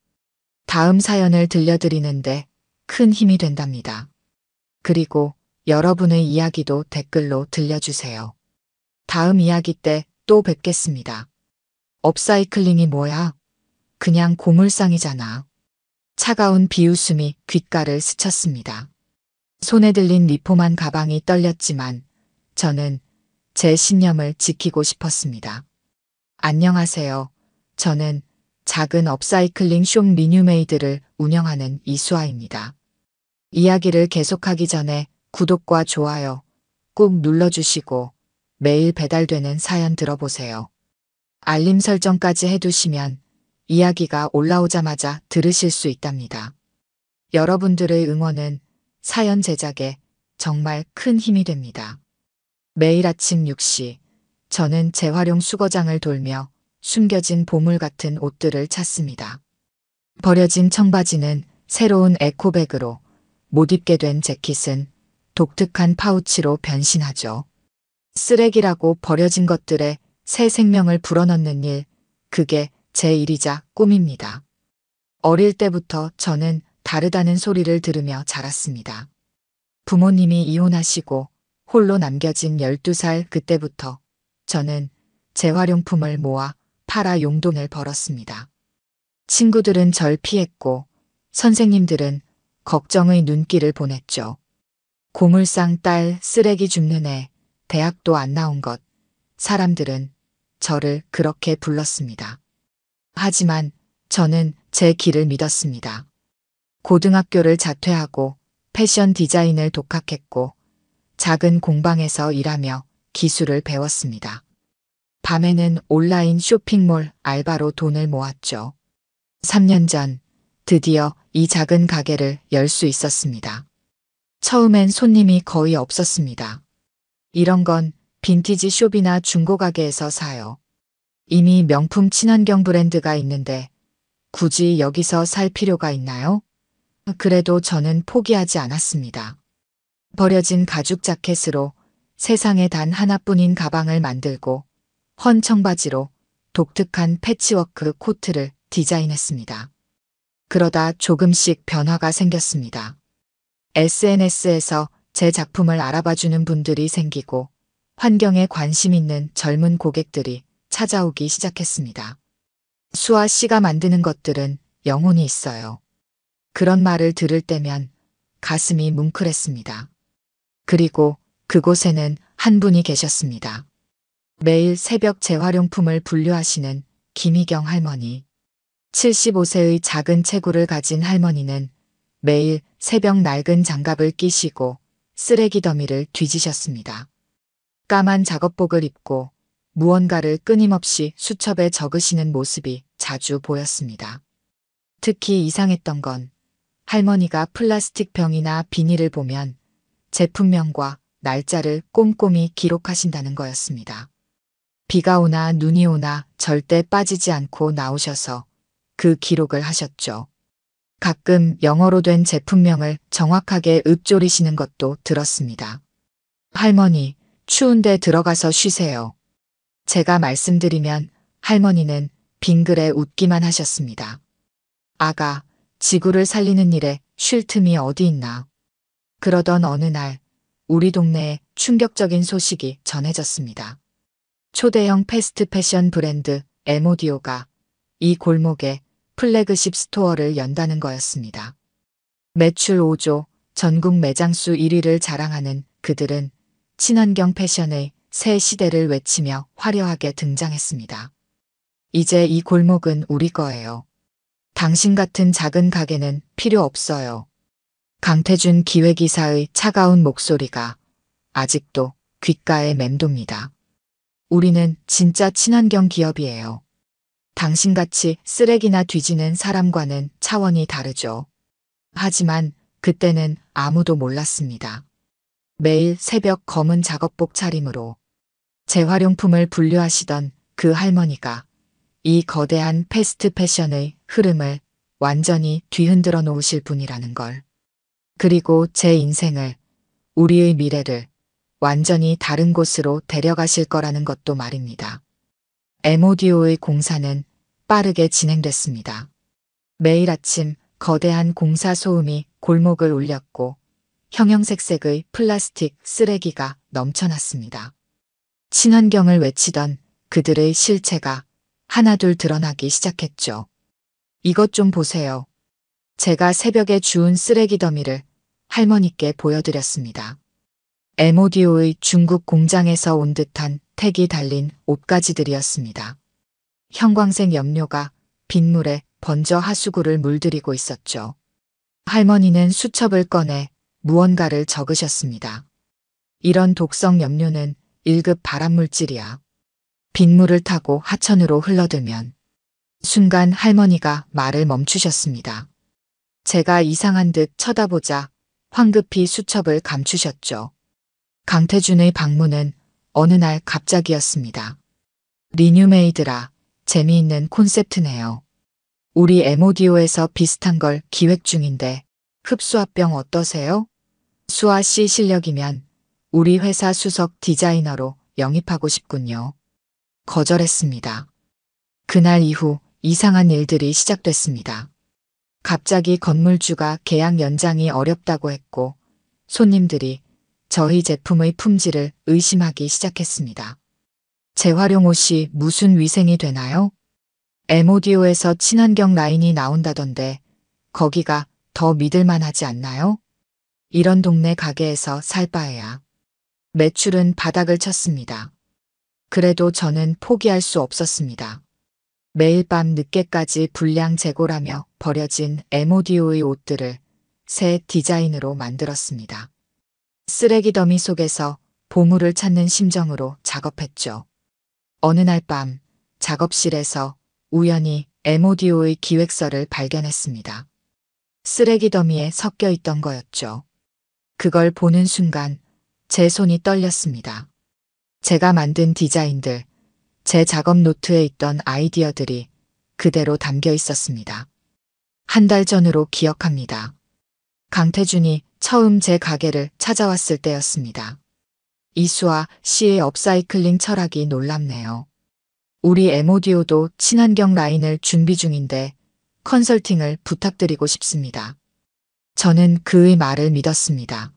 다음 사연을 들려드리는데 큰 힘이 된답니다. 그리고 여러분의 이야기도 댓글로 들려주세요. 다음 이야기 때 또 뵙겠습니다. 업사이클링이 뭐야? 그냥 고물상이잖아. 차가운 비웃음이 귓가를 스쳤습니다. 손에 들린 리폼한 가방이 떨렸지만 저는 제 신념을 지키고 싶었습니다. 안녕하세요. 저는 작은 업사이클링 숍 리뉴메이드를 운영하는 이수아입니다. 이야기를 계속하기 전에 구독과 좋아요 꾹 눌러주시고 매일 배달되는 사연 들어보세요. 알림 설정까지 해두시면 이야기가 올라오자마자 들으실 수 있답니다. 여러분들의 응원은 사연 제작에 정말 큰 힘이 됩니다. 매일 아침 6시 저는 재활용 수거장을 돌며 숨겨진 보물 같은 옷들을 찾습니다. 버려진 청바지는 새로운 에코백으로, 못 입게 된 재킷은 독특한 파우치로 변신하죠. 쓰레기라고 버려진 것들에 새 생명을 불어넣는 일, 그게 제 일이자 꿈입니다. 어릴 때부터 저는 다르다는 소리를 들으며 자랐습니다. 부모님이 이혼하시고 홀로 남겨진 12살 그때부터 저는 재활용품을 모아 팔아 용돈을 벌었습니다. 친구들은 절 피했고 선생님들은 걱정의 눈길을 보냈죠. 고물상 딸, 쓰레기 줍는 애, 대학도 안 나온 것, 사람들은 저를 그렇게 불렀습니다. 하지만 저는 제 길을 믿었습니다. 고등학교를 자퇴하고 패션 디자인을 독학했고 작은 공방에서 일하며 기술을 배웠습니다. 밤에는 온라인 쇼핑몰 알바로 돈을 모았죠. 3년 전 드디어 이 작은 가게를 열 수 있었습니다. 처음엔 손님이 거의 없었습니다. 이런 건 빈티지 숍이나 중고가게에서 사요. 이미 명품 친환경 브랜드가 있는데 굳이 여기서 살 필요가 있나요? 그래도 저는 포기하지 않았습니다. 버려진 가죽 자켓으로 세상에 단 하나뿐인 가방을 만들고 헌 청바지로 독특한 패치워크 코트를 디자인했습니다. 그러다 조금씩 변화가 생겼습니다. SNS에서 제 작품을 알아봐주는 분들이 생기고 환경에 관심 있는 젊은 고객들이 찾아오기 시작했습니다. 수아 씨가 만드는 것들은 영혼이 있어요. 그런 말을 들을 때면 가슴이 뭉클했습니다. 그리고 그곳에는 한 분이 계셨습니다. 매일 새벽 재활용품을 분류하시는 김희경 할머니. 75세의 작은 체구를 가진 할머니는 매일 새벽 낡은 장갑을 끼시고 쓰레기 더미를 뒤지셨습니다. 까만 작업복을 입고 무언가를 끊임없이 수첩에 적으시는 모습이 자주 보였습니다. 특히 이상했던 건 할머니가 플라스틱 병이나 비닐을 보면 제품명과 날짜를 꼼꼼히 기록하신다는 거였습니다. 비가 오나 눈이 오나 절대 빠지지 않고 나오셔서 그 기록을 하셨죠. 가끔 영어로 된 제품명을 정확하게 읊조리시는 것도 들었습니다. 할머니, 추운데 들어가서 쉬세요. 제가 말씀드리면 할머니는 빙그레 웃기만 하셨습니다. 아가, 지구를 살리는 일에 쉴 틈이 어디 있나. 그러던 어느 날 우리 동네에 충격적인 소식이 전해졌습니다. 초대형 패스트 패션 브랜드 에모디오가 이 골목에 플래그십 스토어를 연다는 거였습니다. 매출 5조, 전국 매장수 1위를 자랑하는 그들은 친환경 패션의 새 시대를 외치며 화려하게 등장했습니다. 이제 이 골목은 우리 거예요. 당신 같은 작은 가게는 필요 없어요. 강태준 기획이사의 차가운 목소리가 아직도 귓가에 맴돕니다. 우리는 진짜 친환경 기업이에요. 당신같이 쓰레기나 뒤지는 사람과는 차원이 다르죠. 하지만 그때는 아무도 몰랐습니다. 매일 새벽 검은 작업복 차림으로 재활용품을 분류하시던 그 할머니가 이 거대한 패스트 패션의 흐름을 완전히 뒤흔들어 놓으실 분이라는 걸. 그리고 제 인생을, 우리의 미래를 완전히 다른 곳으로 데려가실 거라는 것도 말입니다. 에모디오의 공사는 빠르게 진행됐습니다. 매일 아침 거대한 공사 소음이 골목을 울렸고 형형색색의 플라스틱 쓰레기가 넘쳐났습니다. 친환경을 외치던 그들의 실체가 하나둘 드러나기 시작했죠. 이것 좀 보세요. 제가 새벽에 주운 쓰레기 더미를 할머니께 보여드렸습니다. 에모디오의 중국 공장에서 온 듯한 택이 달린 옷가지들이었습니다. 형광색 염료가 빗물에 번져 하수구를 물들이고 있었죠. 할머니는 수첩을 꺼내 무언가를 적으셨습니다. 이런 독성 염료는 1급 발암물질이야. 빗물을 타고 하천으로 흘러들면. 순간 할머니가 말을 멈추셨습니다. 제가 이상한 듯 쳐다보자 황급히 수첩을 감추셨죠. 강태준의 방문은 어느 날 갑자기였습니다. 리뉴메이드라, 재미있는 콘셉트네요. 우리 에모디오에서 비슷한 걸 기획 중인데 흡수합병 어떠세요? 수아 씨 실력이면 우리 회사 수석 디자이너로 영입하고 싶군요. 거절했습니다. 그날 이후 이상한 일들이 시작됐습니다. 갑자기 건물주가 계약 연장이 어렵다고 했고 손님들이 저희 제품의 품질을 의심하기 시작했습니다. 재활용 옷이 무슨 위생이 되나요? 에모디오에서 친환경 라인이 나온다던데 거기가 더 믿을만하지 않나요? 이런 동네 가게에서 살 바에야. 매출은 바닥을 쳤습니다. 그래도 저는 포기할 수 없었습니다. 매일 밤 늦게까지 불량 재고라며 버려진 에모디오의 옷들을 새 디자인으로 만들었습니다. 쓰레기 더미 속에서 보물을 찾는 심정으로 작업했죠. 어느 날 밤 작업실에서 우연히 에모디오의 기획서를 발견했습니다. 쓰레기 더미에 섞여 있던 거였죠. 그걸 보는 순간 제 손이 떨렸습니다. 제가 만든 디자인들, 제 작업 노트에 있던 아이디어들이 그대로 담겨 있었습니다. 한 달 전으로 기억합니다. 강태준이 처음 제 가게를 찾아왔을 때였습니다. 이수아 씨의 업사이클링 철학이 놀랍네요. 우리 에모디오도 친환경 라인을 준비 중인데 컨설팅을 부탁드리고 싶습니다. 저는 그의 말을 믿었습니다.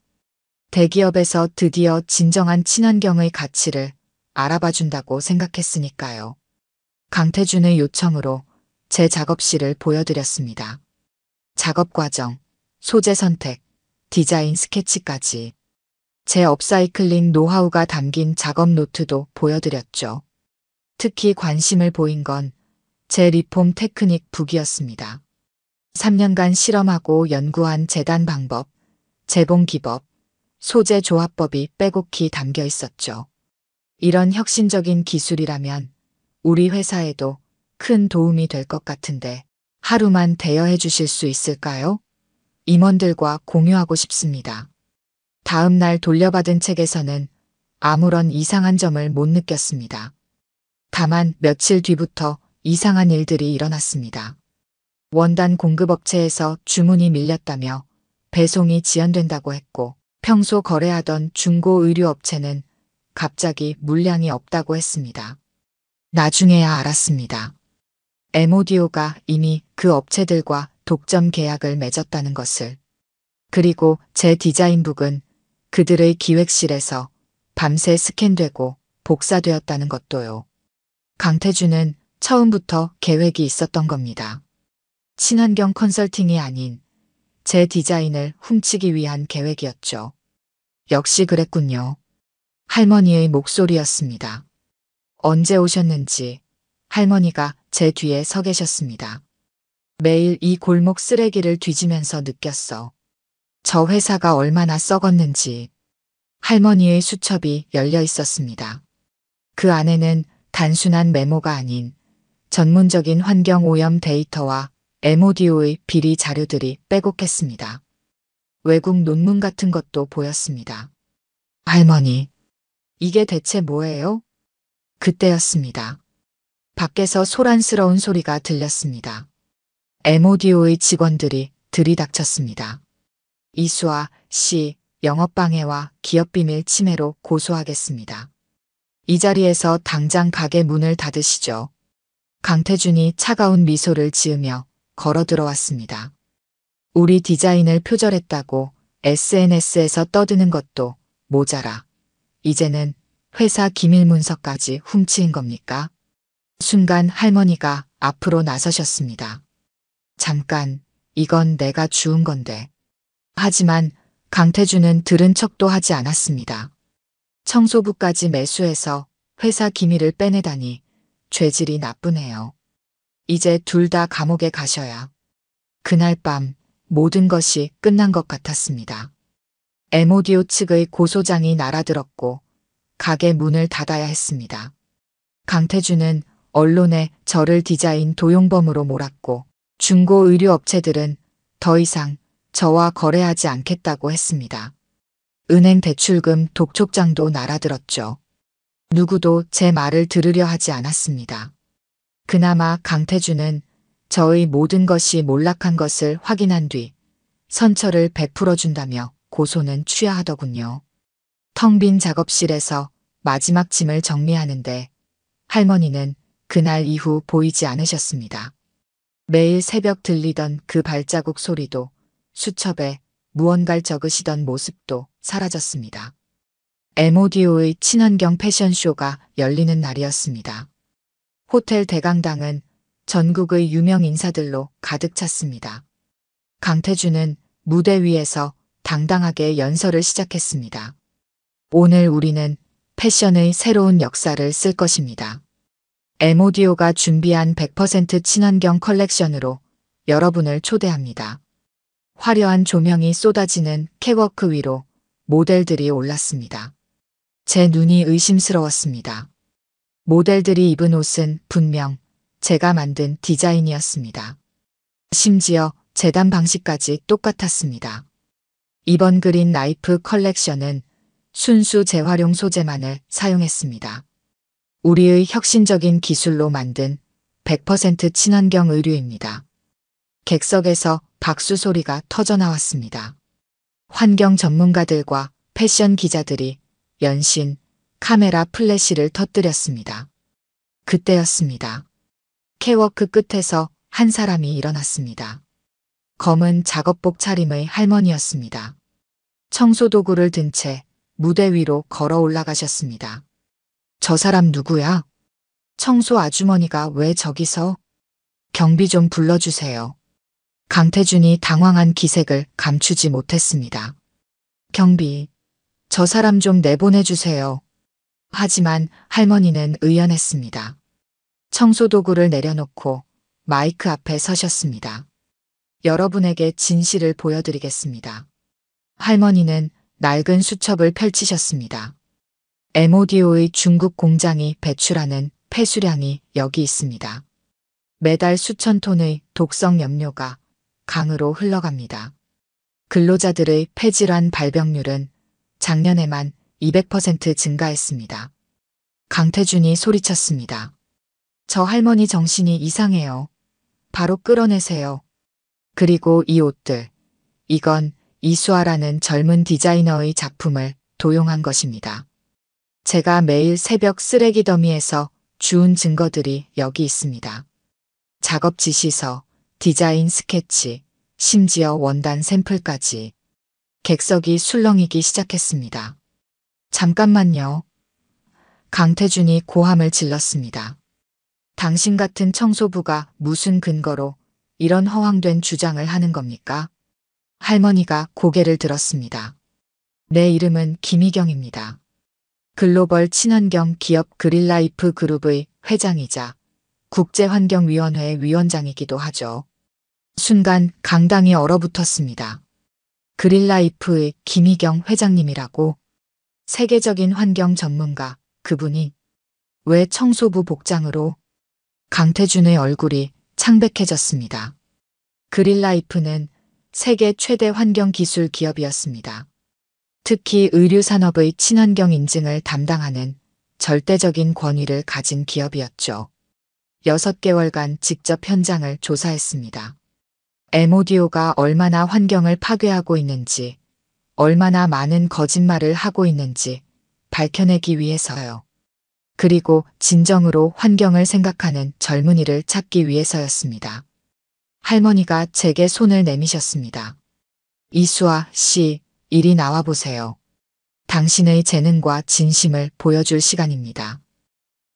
대기업에서 드디어 진정한 친환경의 가치를 알아봐 준다고 생각했으니까요. 강태준의 요청으로 제 작업실을 보여드렸습니다. 작업 과정, 소재 선택, 디자인 스케치까지. 제 업사이클링 노하우가 담긴 작업 노트도 보여드렸죠. 특히 관심을 보인 건 제 리폼 테크닉 북이었습니다. 3년간 실험하고 연구한 재단 방법, 재봉 기법, 소재 조합법이 빼곡히 담겨 있었죠. 이런 혁신적인 기술이라면 우리 회사에도 큰 도움이 될 것 같은데 하루만 대여해 주실 수 있을까요? 임원들과 공유하고 싶습니다. 다음 날 돌려받은 책에서는 아무런 이상한 점을 못 느꼈습니다. 다만 며칠 뒤부터 이상한 일들이 일어났습니다. 원단 공급업체에서 주문이 밀렸다며 배송이 지연된다고 했고 평소 거래하던 중고 의류업체는 갑자기 물량이 없다고 했습니다. 나중에야 알았습니다. 에모디오가 이미 그 업체들과 독점 계약을 맺었다는 것을. 그리고 제 디자인북은 그들의 기획실에서 밤새 스캔되고 복사되었다는 것도요. 강태준은 처음부터 계획이 있었던 겁니다. 친환경 컨설팅이 아닌 제 디자인을 훔치기 위한 계획이었죠. 역시 그랬군요. 할머니의 목소리였습니다. 언제 오셨는지 할머니가 제 뒤에 서 계셨습니다. 매일 이 골목 쓰레기를 뒤지면서 느꼈어. 저 회사가 얼마나 썩었는지. 할머니의 수첩이 열려 있었습니다. 그 안에는 단순한 메모가 아닌 전문적인 환경 오염 데이터와 에모디오의 비리 자료들이 빼곡했습니다. 외국 논문 같은 것도 보였습니다. 할머니, 이게 대체 뭐예요? 그때였습니다. 밖에서 소란스러운 소리가 들렸습니다. 에모디오의 직원들이 들이닥쳤습니다. 이수아 씨, 영업방해와 기업비밀 침해로 고소하겠습니다. 이 자리에서 당장 가게 문을 닫으시죠. 강태준이 차가운 미소를 지으며 걸어 들어왔습니다. 우리 디자인을 표절했다고 SNS에서 떠드는 것도 모자라. 이제는 회사 기밀 문서까지 훔친 겁니까? 순간 할머니가 앞으로 나서셨습니다. 잠깐, 이건 내가 주운 건데. 하지만 강태준은 들은 척도 하지 않았습니다. 청소부까지 매수해서 회사 기밀을 빼내다니 죄질이 나쁘네요. 이제 둘 다 감옥에 가셔야. 그날 밤 모든 것이 끝난 것 같았습니다. M오디오 측의 고소장이 날아들었고 가게 문을 닫아야 했습니다. 강태준은 언론에 저를 디자인 도용범으로 몰았고 중고 의류 업체들은 더 이상 저와 거래하지 않겠다고 했습니다. 은행 대출금 독촉장도 날아들었죠. 누구도 제 말을 들으려 하지 않았습니다. 그나마 강태준은 저의 모든 것이 몰락한 것을 확인한 뒤 선처를 베풀어 준다며 고소는 취하하더군요. 텅 빈 작업실에서 마지막 짐을 정리하는데 할머니는 그날 이후 보이지 않으셨습니다. 매일 새벽 들리던 그 발자국 소리도 수첩에 무언가를 적으시던 모습도 사라졌습니다. M오디오의 친환경 패션쇼가 열리는 날이었습니다. 호텔 대강당은 전국의 유명 인사들로 가득 찼습니다. 강태준은 무대 위에서 당당하게 연설을 시작했습니다. 오늘 우리는 패션의 새로운 역사를 쓸 것입니다. M오디오가 준비한 100% 친환경 컬렉션으로 여러분을 초대합니다. 화려한 조명이 쏟아지는 catwalk 위로 모델들이 올랐습니다. 제 눈이 의심스러웠습니다. 모델들이 입은 옷은 분명 제가 만든 디자인이었습니다. 심지어 재단 방식까지 똑같았습니다. 이번 그린 라이프 컬렉션은 순수 재활용 소재만을 사용했습니다. 우리의 혁신적인 기술로 만든 100% 친환경 의류입니다. 객석에서 박수 소리가 터져나왔습니다. 환경 전문가들과 패션 기자들이 연신 카메라 플래시를 터뜨렸습니다. 그때였습니다. catwalk 끝에서 한 사람이 일어났습니다. 검은 작업복 차림의 할머니였습니다. 청소도구를 든 채 무대 위로 걸어 올라가셨습니다. 저 사람 누구야? 청소 아주머니가 왜 저기서? 경비 좀 불러주세요. 강태준이 당황한 기색을 감추지 못했습니다. 경비, 저 사람 좀 내보내주세요. 하지만 할머니는 의연했습니다. 청소도구를 내려놓고 마이크 앞에 서셨습니다. 여러분에게 진실을 보여드리겠습니다. 할머니는 낡은 수첩을 펼치셨습니다. M오디오의 중국 공장이 배출하는 폐수량이 여기 있습니다. 매달 수천 톤의 독성 염료가 강으로 흘러갑니다. 근로자들의 폐질환 발병률은 작년에만 200% 증가했습니다. 강태준이 소리쳤습니다. 저 할머니 정신이 이상해요. 바로 끌어내세요. 그리고 이 옷들, 이건 이수아라는 젊은 디자이너의 작품을 도용한 것입니다. 제가 매일 새벽 쓰레기 더미에서 주운 증거들이 여기 있습니다. 작업 지시서, 디자인 스케치, 심지어 원단 샘플까지. 객석이 술렁이기 시작했습니다. 잠깐만요. 강태준이 고함을 질렀습니다. 당신 같은 청소부가 무슨 근거로 이런 허황된 주장을 하는 겁니까? 할머니가 고개를 들었습니다. 내 이름은 김희경입니다. 글로벌 친환경 기업 그린라이프 그룹의 회장이자 국제환경위원회 위원장이기도 하죠. 순간 강당이 얼어붙었습니다. 그린라이프의 김희경 회장님이라고? 세계적인 환경 전문가, 그분이 왜 청소부 복장으로? 강태준의 얼굴이 창백해졌습니다. 그린라이프는 세계 최대 환경기술 기업이었습니다. 특히 의류산업의 친환경 인증을 담당하는 절대적인 권위를 가진 기업이었죠. 6개월간 직접 현장을 조사했습니다. M오디오가 얼마나 환경을 파괴하고 있는지, 얼마나 많은 거짓말을 하고 있는지 밝혀내기 위해서요. 그리고 진정으로 환경을 생각하는 젊은이를 찾기 위해서였습니다. 할머니가 제게 손을 내미셨습니다. 이수아 씨, 이리 나와보세요. 당신의 재능과 진심을 보여줄 시간입니다.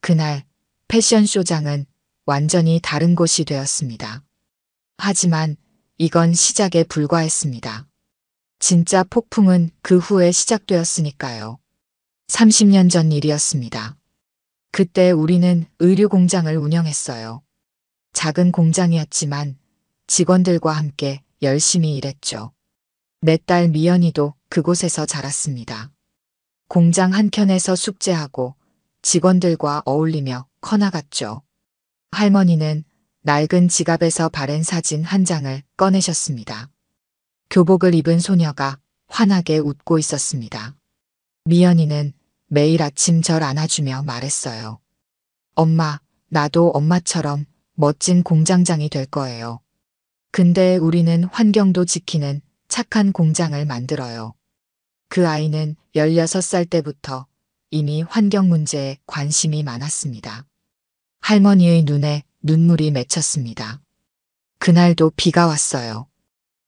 그날 패션쇼장은 완전히 다른 곳이 되었습니다. 하지만 이건 시작에 불과했습니다. 진짜 폭풍은 그 후에 시작되었으니까요. 30년 전 일이었습니다. 그때 우리는 의류 공장을 운영했어요. 작은 공장이었지만 직원들과 함께 열심히 일했죠. 내 딸 미연이도 그곳에서 자랐습니다. 공장 한켠에서 숙제하고 직원들과 어울리며 커나갔죠. 할머니는 낡은 지갑에서 바랜 사진 한 장을 꺼내셨습니다. 교복을 입은 소녀가 환하게 웃고 있었습니다. 미연이는 매일 아침 절 안아주며 말했어요. 엄마, 나도 엄마처럼 멋진 공장장이 될 거예요. 근데 우리는 환경도 지키는 착한 공장을 만들어요. 그 아이는 16살 때부터 이미 환경 문제에 관심이 많았습니다. 할머니의 눈에 눈물이 맺혔습니다. 그날도 비가 왔어요.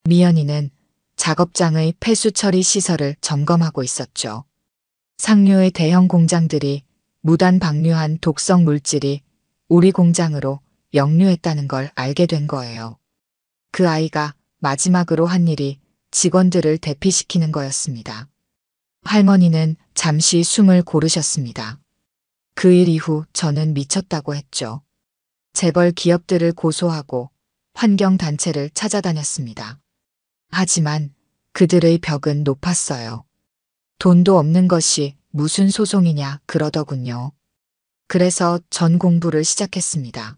미연이는 작업장의 폐수 처리 시설을 점검하고 있었죠. 상류의 대형 공장들이 무단 방류한 독성 물질이 우리 공장으로 역류했다는 걸 알게 된 거예요. 그 아이가 마지막으로 한 일이 직원들을 대피시키는 거였습니다. 할머니는 잠시 숨을 고르셨습니다. 그 일 이후 저는 미쳤다고 했죠. 재벌 기업들을 고소하고 환경단체를 찾아다녔습니다. 하지만 그들의 벽은 높았어요. 돈도 없는 것이 무슨 소송이냐 그러더군요. 그래서 전 공부를 시작했습니다.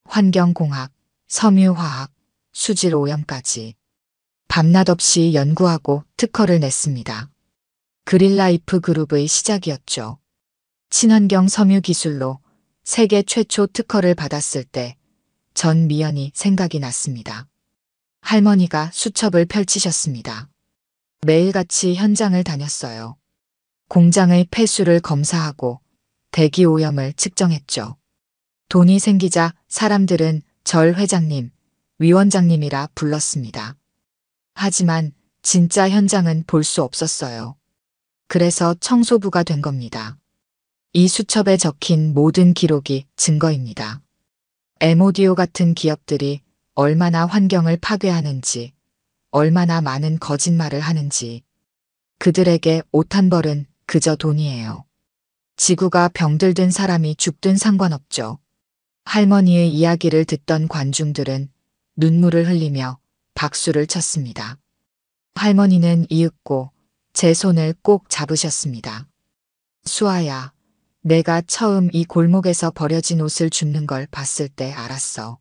환경공학, 섬유화학, 수질 오염까지. 밤낮 없이 연구하고 특허를 냈습니다. 그린라이프 그룹의 시작이었죠. 친환경 섬유 기술로 세계 최초 특허를 받았을 때 전 미연이 생각이 났습니다. 할머니가 수첩을 펼치셨습니다. 매일같이 현장을 다녔어요. 공장의 폐수를 검사하고 대기 오염을 측정했죠. 돈이 생기자 사람들은 절 회장님, 위원장님이라 불렀습니다. 하지만 진짜 현장은 볼 수 없었어요. 그래서 청소부가 된 겁니다. 이 수첩에 적힌 모든 기록이 증거입니다. 에모디오 같은 기업들이 얼마나 환경을 파괴하는지, 얼마나 많은 거짓말을 하는지. 그들에게 옷 한 벌은 그저 돈이에요. 지구가 병들든 사람이 죽든 상관없죠. 할머니의 이야기를 듣던 관중들은 눈물을 흘리며 박수를 쳤습니다. 할머니는 이윽고 제 손을 꼭 잡으셨습니다. 수아야, 내가 처음 이 골목에서 버려진 옷을 줍는 걸 봤을 때 알았어.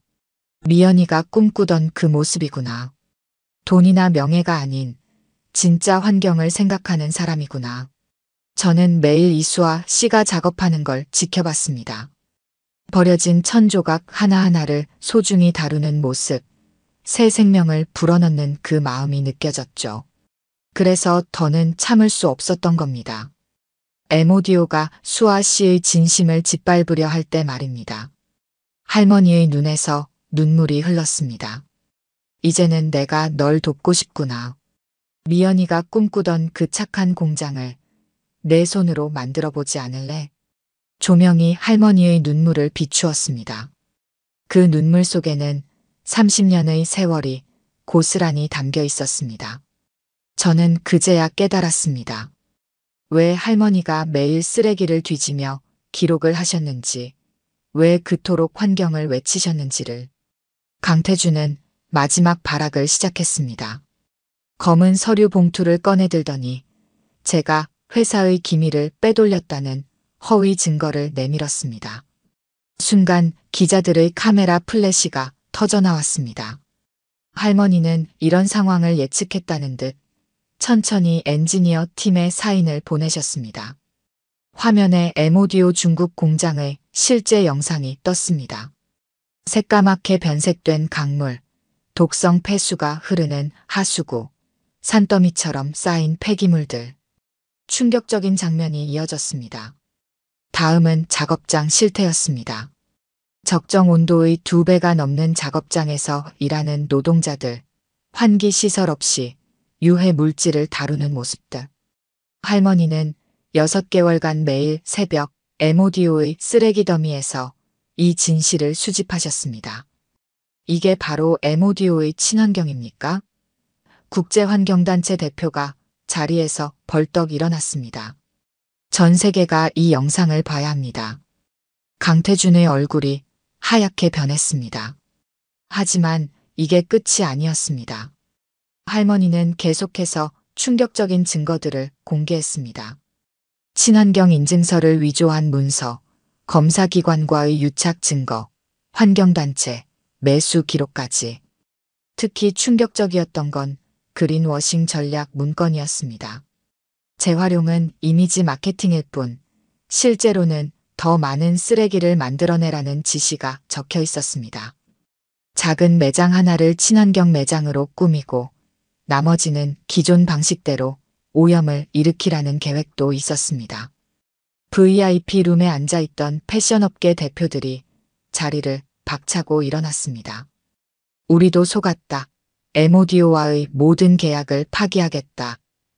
미연이가 꿈꾸던 그 모습이구나. 돈이나 명예가 아닌 진짜 환경을 생각하는 사람이구나. 저는 매일 이수아 씨가 작업하는 걸 지켜봤습니다. 버려진 천조각 하나하나를 소중히 다루는 모습, 새 생명을 불어넣는 그 마음이 느껴졌죠. 그래서 더는 참을 수 없었던 겁니다. 에모디오가 수아 씨의 진심을 짓밟으려 할 때 말입니다. 할머니의 눈에서 눈물이 흘렀습니다. 이제는 내가 널 돕고 싶구나. 미연이가 꿈꾸던 그 착한 공장을 내 손으로 만들어 보지 않을래? 조명이 할머니의 눈물을 비추었습니다. 그 눈물 속에는 30년의 세월이 고스란히 담겨 있었습니다. 저는 그제야 깨달았습니다. 왜 할머니가 매일 쓰레기를 뒤지며 기록을 하셨는지, 왜 그토록 환경을 외치셨는지를. 강태주는 마지막 발악을 시작했습니다. 검은 서류 봉투를 꺼내들더니 제가 회사의 기밀을 빼돌렸다는 허위 증거를 내밀었습니다. 순간 기자들의 카메라 플래시가 터져나왔습니다. 할머니는 이런 상황을 예측했다는 듯 천천히 엔지니어 팀에 사인을 보내셨습니다. 화면에 에모디오 중국 공장의 실제 영상이 떴습니다. 새까맣게 변색된 강물, 독성 폐수가 흐르는 하수구, 산더미처럼 쌓인 폐기물들. 충격적인 장면이 이어졌습니다. 다음은 작업장 실태였습니다. 적정 온도의 2배가 넘는 작업장에서 일하는 노동자들, 환기 시설 없이 유해 물질을 다루는 모습들. 할머니는 6개월간 매일 새벽 MODO의 쓰레기 더미에서 이 진실을 수집하셨습니다. 이게 바로 MODO의 친환경입니까? 국제환경단체 대표가 자리에서 벌떡 일어났습니다. 전 세계가 이 영상을 봐야 합니다. 강태준의 얼굴이 하얗게 변했습니다. 하지만 이게 끝이 아니었습니다. 할머니는 계속해서 충격적인 증거들을 공개했습니다. 친환경 인증서를 위조한 문서, 검사기관과의 유착 증거, 환경단체, 매수 기록까지. 특히 충격적이었던 건 그린워싱 전략 문건이었습니다. 재활용은 이미지 마케팅일 뿐 실제로는 더 많은 쓰레기를 만들어내라는 지시가 적혀 있었습니다. 작은 매장 하나를 친환경 매장으로 꾸미고 나머지는 기존 방식대로 오염을 일으키라는 계획도 있었습니다. VIP 룸에 앉아있던 패션업계 대표들이 자리를 박차고 일어났습니다. 우리도 속았다. MODO와의 모든 계약을 파기하겠다.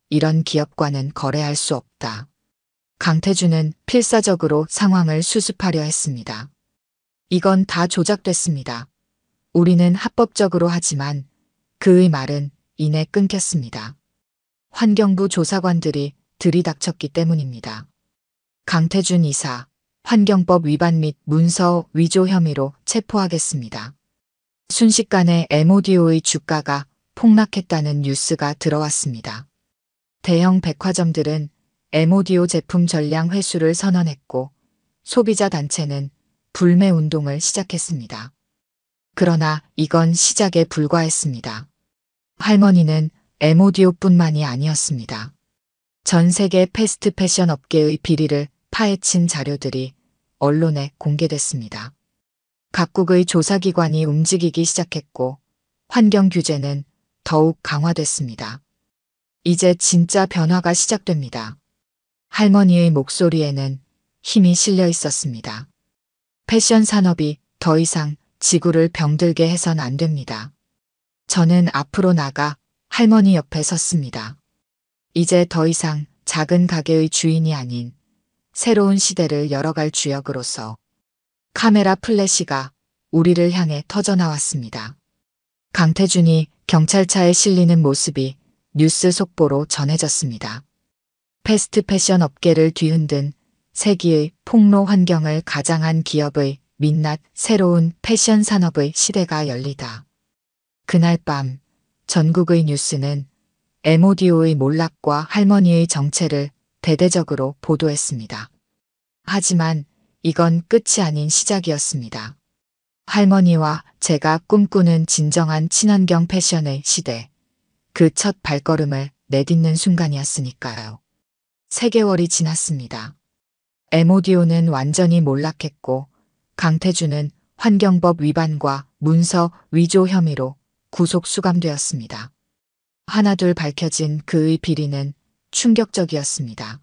이런 기업과는 거래할 수 없다. 강태준은 필사적으로 상황을 수습하려 했습니다. 이건 다 조작됐습니다. 우리는 합법적으로 하지만 그의 말은 이내 끊겼습니다. 환경부 조사관들이 들이닥쳤기 때문입니다. 강태준 이사, 환경법 위반 및 문서 위조 혐의로 체포하겠습니다. 순식간에 MODO의 주가가 폭락했다는 뉴스가 들어왔습니다. 대형 백화점들은 MODO 제품 전량 회수를 선언했고 소비자 단체는 불매 운동을 시작했습니다. 그러나 이건 시작에 불과했습니다. 할머니는 MODO뿐만이 아니었습니다. 전 세계 패스트 패션 업계의 비리를 파헤친 자료들이 언론에 공개됐습니다. 각국의 조사기관이 움직이기 시작했고 환경 규제는 더욱 강화됐습니다. 이제 진짜 변화가 시작됩니다. 할머니의 목소리에는 힘이 실려 있었습니다. 패션 산업이 더 이상 지구를 병들게 해선 안 됩니다. 저는 앞으로 나가 할머니 옆에 섰습니다. 이제 더 이상 작은 가게의 주인이 아닌 새로운 시대를 열어갈 주역으로서 카메라 플래시가 우리를 향해 터져나왔습니다. 강태준이 경찰차에 실리는 모습이 뉴스 속보로 전해졌습니다. 패스트 패션 업계를 뒤흔든 세기의 폭로 환경을 가장한 기업의 민낯 새로운 패션 산업의 시대가 열리다. 그날 밤 전국의 뉴스는 MODO의 몰락과 할머니의 정체를 대대적으로 보도했습니다. 하지만 이건 끝이 아닌 시작이었습니다. 할머니와 제가 꿈꾸는 진정한 친환경 패션의 시대, 그 첫 발걸음을 내딛는 순간이었으니까요. 3개월이 지났습니다. MODO는 완전히 몰락했고 강태준은 환경법 위반과 문서 위조 혐의로 구속 수감되었습니다. 하나둘 밝혀진 그의 비리는 충격적이었습니다.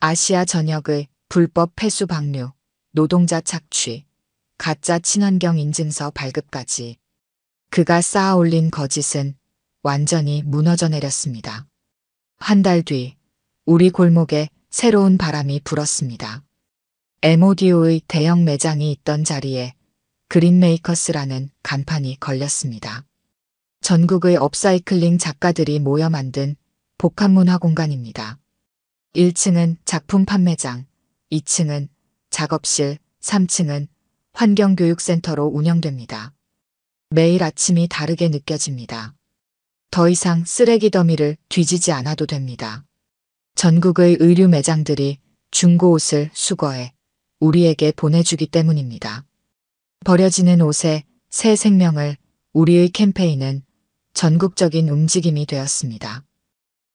아시아 전역의 불법 폐수 방류, 노동자 착취, 가짜 친환경 인증서 발급까지 그가 쌓아 올린 거짓은 완전히 무너져 내렸습니다. 한 달 뒤 우리 골목에 새로운 바람이 불었습니다. MODO의 대형 매장이 있던 자리에 그린메이커스라는 간판이 걸렸습니다. 전국의 업사이클링 작가들이 모여 만든 복합문화 공간입니다. 1층은 작품 판매장, 2층은 작업실, 3층은 환경교육센터로 운영됩니다. 매일 아침이 다르게 느껴집니다. 더 이상 쓰레기 더미를 뒤지지 않아도 됩니다. 전국의 의류 매장들이 중고 옷을 수거해 우리에게 보내주기 때문입니다. 버려지는 옷에 새 생명을 우리의 캠페인은 전국적인 움직임이 되었습니다.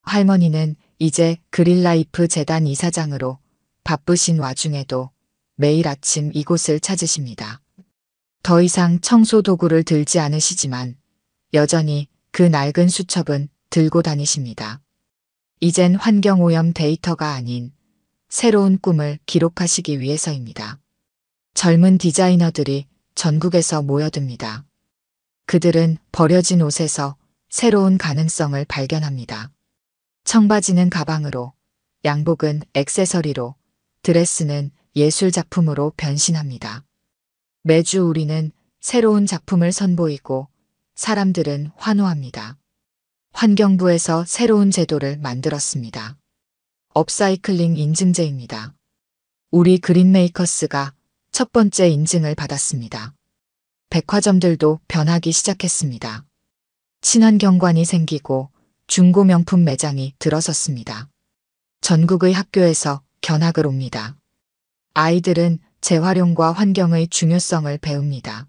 할머니는 이제 그린라이프 재단 이사장으로 바쁘신 와중에도 매일 아침 이곳을 찾으십니다. 더 이상 청소 도구를 들지 않으시지만 여전히 그 낡은 수첩은 들고 다니십니다. 이젠 환경오염 데이터가 아닌 새로운 꿈을 기록하시기 위해서입니다. 젊은 디자이너들이 전국에서 모여듭니다. 그들은 버려진 옷에서 새로운 가능성을 발견합니다. 청바지는 가방으로, 양복은 액세서리로, 드레스는 예술 작품으로 변신합니다. 매주 우리는 새로운 작품을 선보이고 사람들은 환호합니다. 환경부에서 새로운 제도를 만들었습니다. 업사이클링 인증제입니다. 우리 그린메이커스가 첫 번째 인증을 받았습니다. 백화점들도 변하기 시작했습니다. 친환경관이 생기고 중고 명품 매장이 들어섰습니다. 전국의 학교에서 견학을 옵니다. 아이들은 재활용과 환경의 중요성을 배웁니다.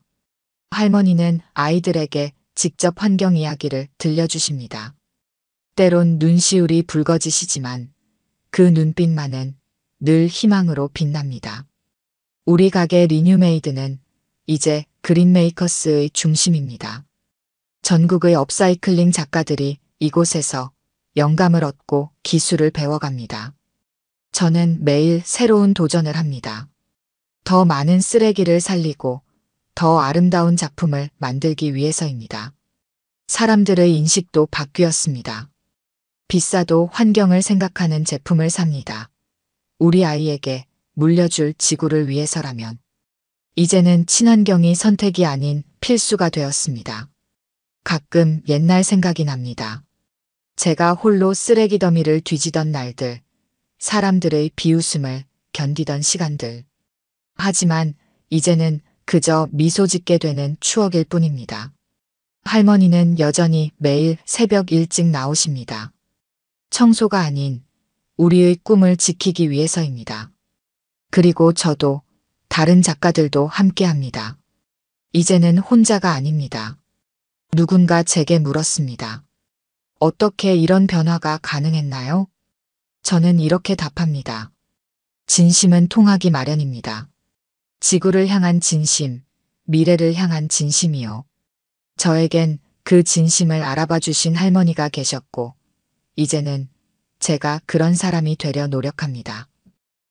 할머니는 아이들에게 직접 환경 이야기를 들려주십니다. 때론 눈시울이 붉어지시지만 그 눈빛만은 늘 희망으로 빛납니다. 우리 가게 리뉴메이드는 이제 그린메이커스의 중심입니다. 전국의 업사이클링 작가들이 이곳에서 영감을 얻고 기술을 배워갑니다. 저는 매일 새로운 도전을 합니다. 더 많은 쓰레기를 살리고 더 아름다운 작품을 만들기 위해서입니다. 사람들의 인식도 바뀌었습니다. 비싸도 환경을 생각하는 제품을 삽니다. 우리 아이에게 물려줄 지구를 위해서라면. 이제는 친환경이 선택이 아닌 필수가 되었습니다. 가끔 옛날 생각이 납니다. 제가 홀로 쓰레기 더미를 뒤지던 날들, 사람들의 비웃음을 견디던 시간들. 하지만 이제는 그저 미소 짓게 되는 추억일 뿐입니다. 할머니는 여전히 매일 새벽 일찍 나오십니다. 청소가 아닌 우리의 꿈을 지키기 위해서입니다. 그리고 저도 다른 작가들도 함께합니다. 이제는 혼자가 아닙니다. 누군가 제게 물었습니다. 어떻게 이런 변화가 가능했나요? 저는 이렇게 답합니다. 진심은 통하기 마련입니다. 지구를 향한 진심, 미래를 향한 진심이요. 저에겐 그 진심을 알아봐 주신 할머니가 계셨고, 이제는 제가 그런 사람이 되려 노력합니다.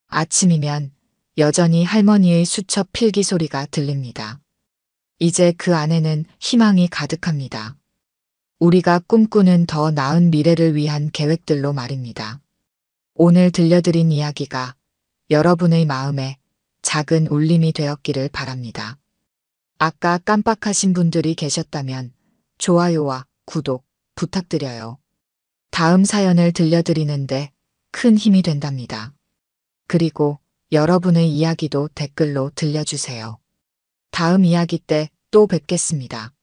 아침이면 여전히 할머니의 수첩 필기 소리가 들립니다. 이제 그 안에는 희망이 가득합니다. 우리가 꿈꾸는 더 나은 미래를 위한 계획들로 말입니다. 오늘 들려드린 이야기가 여러분의 마음에 작은 울림이 되었기를 바랍니다. 아까 깜빡하신 분들이 계셨다면 좋아요와 구독 부탁드려요. 다음 사연을 들려드리는데 큰 힘이 된답니다. 그리고 여러분의 이야기도 댓글로 들려주세요. 다음 이야기 때 또 뵙겠습니다.